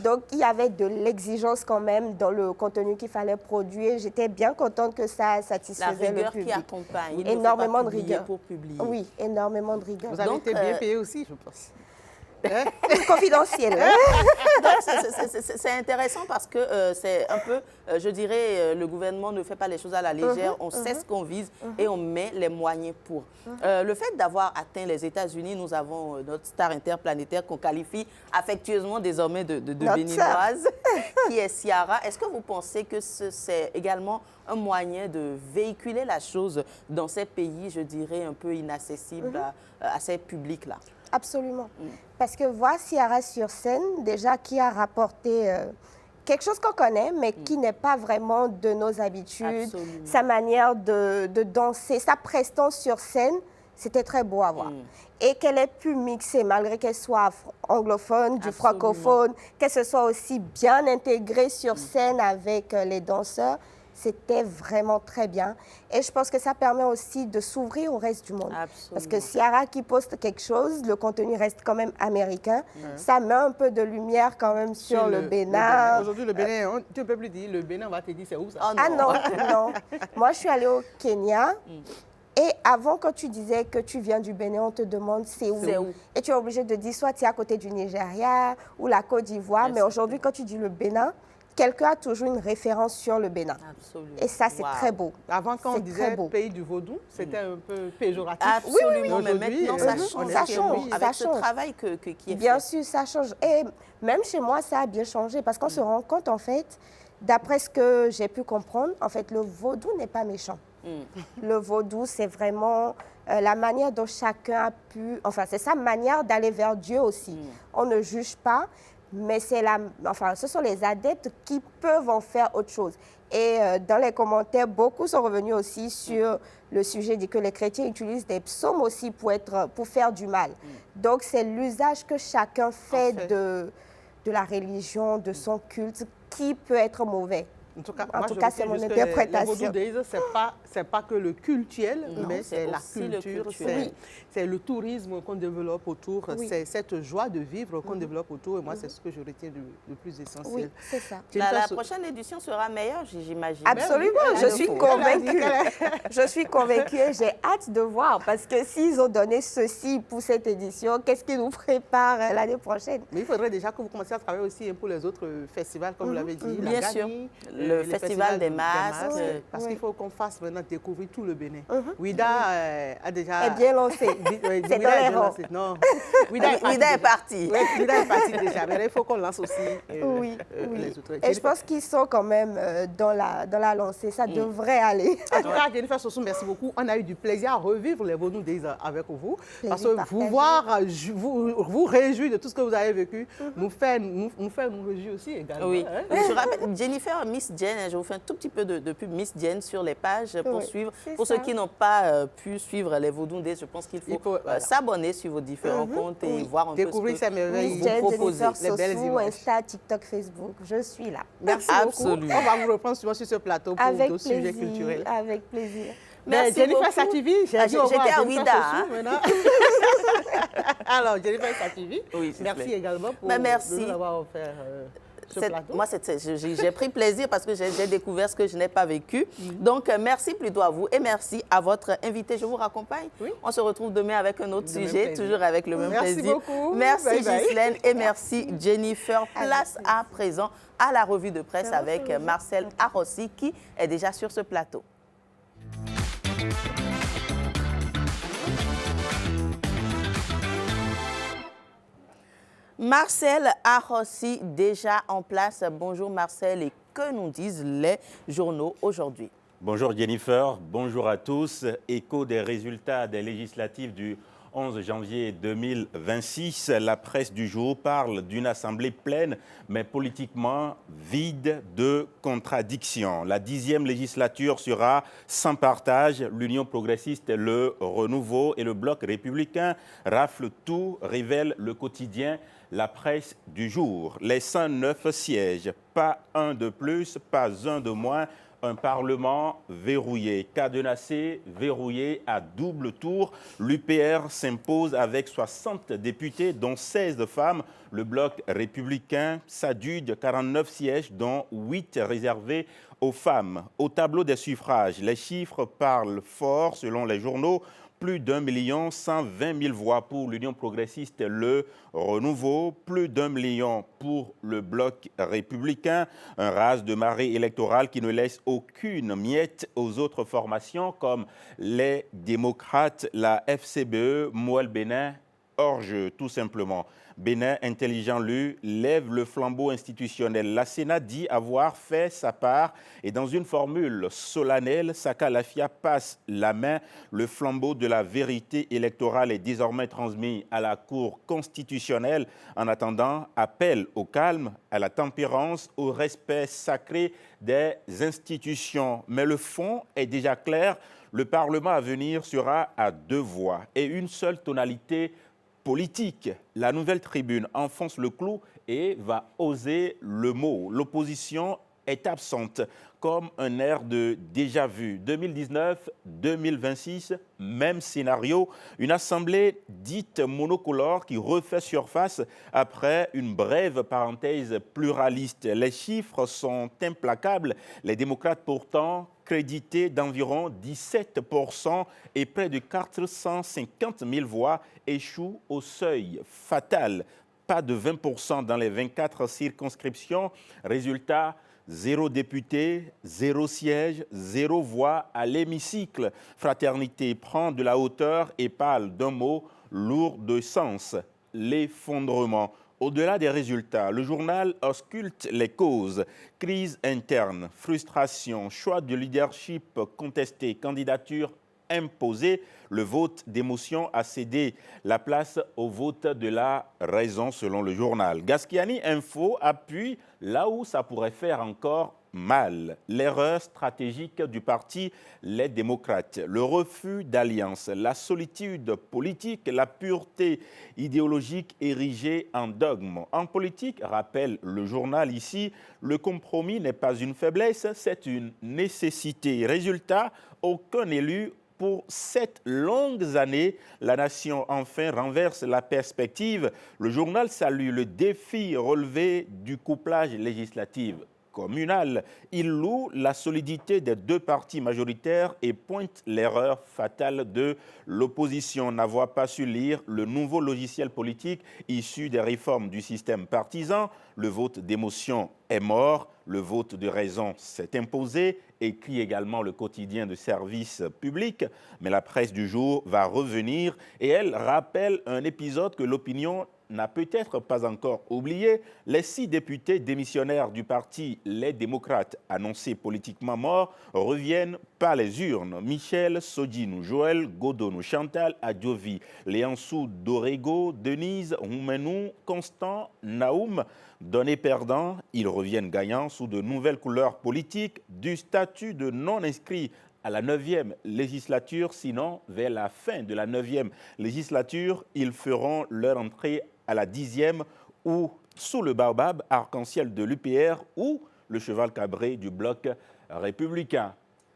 Donc, il y avait de l'exigence quand même dans le contenu qu'il fallait produire. J'étais bien contente que ça satisfaisait le public. La rigueur qui accompagne. Énormément de rigueur. Pour publier. Oui, énormément de rigueur. Vous avez été bien payé aussi, je pense. Confidentiel. C'est intéressant parce que c'est un peu, je dirais, le gouvernement ne fait pas les choses à la légère. On sait ce qu'on vise et on met les moyens pour. Le fait d'avoir atteint les États-Unis, nous avons notre star interplanétaire qu'on qualifie affectueusement désormais de béninoise, qui est Ciara. Est-ce que vous pensez que c'est également un moyen de véhiculer la chose dans ces pays, je dirais, un peu inaccessibles à ces publics-là? Absolument. Parce que voir Ciara sur scène, déjà qui a rapporté quelque chose qu'on connaît, mais qui n'est pas vraiment de nos habitudes, sa manière de danser, sa prestance sur scène, c'était très beau à voir. Et qu'elle ait pu mixer, malgré qu'elle soit anglophone, du francophone, qu'elle se soit aussi bien intégrée sur scène avec les danseurs, c'était vraiment très bien. Et je pense que ça permet aussi de s'ouvrir au reste du monde. Parce que Ciara qui poste quelque chose, le contenu reste quand même américain. Ça met un peu de lumière quand même sur le Bénin. Aujourd'hui, le Bénin, tu ne peux plus dire, le Bénin, on va te dire, c'est où ça? Ah non. Moi, je suis allée au Kenya. Et avant, quand tu disais que tu viens du Bénin, on te demande c'est où. Et tu es obligé de dire soit tu es à côté du Nigeria ou la Côte d'Ivoire. Mais aujourd'hui, quand tu dis le Bénin, quelqu'un a toujours une référence sur le Bénin. Absolument. Et ça, c'est très beau. Avant, quand on disait pays du vaudou, c'était un peu péjoratif. Absolument, mais maintenant, ça change. Ça change. Avec ce travail qui est fait. Bien sûr, ça change. Et même chez moi, ça a bien changé parce qu'on se rend compte, en fait, d'après ce que j'ai pu comprendre, en fait, le vaudou n'est pas méchant. Le vaudou, c'est vraiment la manière dont chacun a pu... Enfin, c'est sa manière d'aller vers Dieu aussi. On ne juge pas. Mais ce sont les adeptes qui peuvent en faire autre chose. Et dans les commentaires, beaucoup sont revenus aussi sur le sujet dit que les chrétiens utilisent des psaumes aussi pour faire du mal. Donc, c'est l'usage que chacun fait de la religion, de son culte, qui peut être mauvais. En tout cas, c'est mon interprétation. C'est pas que le cultuel, mais c'est la culture, c'est le tourisme qu'on développe autour, c'est cette joie de vivre qu'on développe autour. Et moi, c'est ce que je retiens de plus essentiel. Oui, c'est ça. La prochaine édition sera meilleure, j'imagine. Absolument, je suis convaincue. Je suis convaincue et j'ai hâte de voir parce que s'ils ont donné ceci pour cette édition, qu'est-ce qu'ils nous préparent l'année prochaine? Mais il faudrait déjà que vous commenciez à travailler aussi pour les autres festivals, comme vous l'avez dit. Bien sûr. Le festival des masques. Parce qu'il faut qu'on fasse maintenant découvrir tout le Bénin. Ouida a déjà... est bien lancé. C'est dans les rangs. Non. Ouida est parti. Ouida est parti déjà. Mais il faut qu'on lance aussi les autres. Et je pense qu'ils sont quand même dans la lancée. Ça devrait aller. En tout cas, Jennifer Sossou, merci beaucoup. On a eu du plaisir à revivre les Vodou Ndeyi avec vous. Parce que vous voir, vous réjouir de tout ce que vous avez vécu, nous fait nous réjouir aussi également. Oui. Je rappelle, Jennifer, Miss Jen, je vous fais un tout petit peu de pub Miss Jen sur les pages pour suivre. Pour ceux qui n'ont pas pu suivre les Vodou Ndeyi, je pense qu'il faut s'abonner sur vos différents comptes et voir un peu ce que vous proposez. Les belles images. Insta, TikTok, Facebook, je suis là. Merci beaucoup. On va vous reprendre souvent sur ce plateau pour d'autres sujets culturels. Avec plaisir. Merci Jennifer Sativi, j'étais à Ouida. Alors, Jennifer Sativi, oui, merci également pour nous avoir offert... ce plateau. Moi, j'ai pris plaisir parce que j'ai découvert ce que je n'ai pas vécu. Donc, merci plutôt à vous et merci à votre invité. Je vous raccompagne. Oui. On se retrouve demain avec un autre sujet, toujours avec le même plaisir. Merci beaucoup. Merci Ghislaine et merci Jennifer. Place à présent à la revue de presse avec Marcel Arrossi qui est déjà sur ce plateau. Marcel Arrossi, déjà en place. Bonjour Marcel, et que nous disent les journaux aujourd'hui? Bonjour Jennifer, bonjour à tous. Écho des résultats des législatives du 11 janvier 2026, la presse du jour parle d'une assemblée pleine, mais politiquement vide de contradictions. La 10e législature sera sans partage. L'Union progressiste, le Renouveau et le Bloc républicain raflent tout, révèle le quotidien La Presse du jour. Les 109 sièges, pas un de plus, pas un de moins. Un Parlement verrouillé, cadenassé, verrouillé à double tour. L'UPR s'impose avec 60 députés, dont 16 femmes. Le Bloc républicain s'adjuge 49 sièges, dont 8 réservés aux femmes. Au tableau des suffrages, les chiffres parlent fort selon les journaux. Plus d'1 120 000 voix pour l'Union progressiste, le Renouveau, plus d'1 million pour le Bloc républicain, un raz de marée électorale qui ne laisse aucune miette aux autres formations comme les démocrates, la FCBE, Moël Bénin, hors jeu, tout simplement. Bénin Intelligent Lu lève le flambeau institutionnel. La Sénat dit avoir fait sa part et dans une formule solennelle, Saka Lafia passe la main. Le flambeau de la vérité électorale est désormais transmis à la Cour constitutionnelle. En attendant, appel au calme, à la tempérance, au respect sacré des institutions. Mais le fond est déjà clair. Le Parlement à venir sera à 2 voix et une seule tonalité politique. La Nouvelle Tribune enfonce le clou et va oser le mot. L'opposition est absente, comme un air de déjà-vu. 2019-2026, même scénario. Une assemblée dite monocolore qui refait surface après une brève parenthèse pluraliste. Les chiffres sont implacables. Les démocrates pourtant crédités d'environ 17% et près de 450 000 voix échouent au seuil fatal. Pas de 20% dans les 24 circonscriptions. Résultat, 0 député, 0 siège, 0 voix à l'hémicycle. Fraternité prend de la hauteur et parle d'un mot lourd de sens, l'effondrement. Au-delà des résultats, le journal ausculte les causes. Crise interne, frustration, choix de leadership contesté, candidature imposée. Le vote d'émotion a cédé la place au vote de la raison selon le journal. Gasquiani Info appuie là où ça pourrait faire encore mal. L'erreur stratégique du parti Les Démocrates, le refus d'alliance, la solitude politique, la pureté idéologique érigée en dogme. En politique, rappelle le journal ici, le compromis n'est pas une faiblesse, c'est une nécessité. Résultat, aucun élu pour 7 longues années, la nation enfin renverse la perspective. Le journal salue le défi relevé du couplage législatif communal. Il loue la solidité des 2 partis majoritaires et pointe l'erreur fatale de l'opposition, n'avoir pas su lire le nouveau logiciel politique issu des réformes du système partisan. Le vote d'émotion est mort, le vote de raison s'est imposé, écrit également le quotidien de service public. Mais la presse du jour va revenir et elle rappelle un épisode que l'opinion n'a peut-être pas encore oublié. Les 6 députés démissionnaires du parti Les Démocrates, annoncés politiquement morts, reviennent par les urnes. Michel Sodinou, Joël Godonou, Chantal Adjovi, Léansou Dorego, Denise Houmenou, Constant Naoum. Donnés perdants, ils reviennent gagnants sous de nouvelles couleurs politiques, du statut de non-inscrit à la 9e législature, sinon vers la fin de la 9e législature, ils feront leur entrée à la 10e ou sous le baobab arc-en-ciel de l'UPR ou le cheval cabré du Bloc républicain.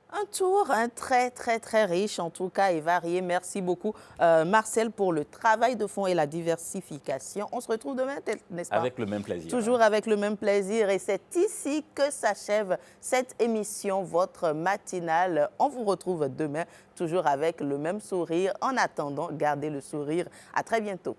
Un tour très riche en tout cas et varié. Merci beaucoup Marcel pour le travail de fond et la diversification. On se retrouve demain, n'est-ce pas? Avec le même plaisir. Toujours avec le même plaisir et c'est ici que s'achève cette émission, votre matinale. On vous retrouve demain, toujours avec le même sourire. En attendant, gardez le sourire. À très bientôt.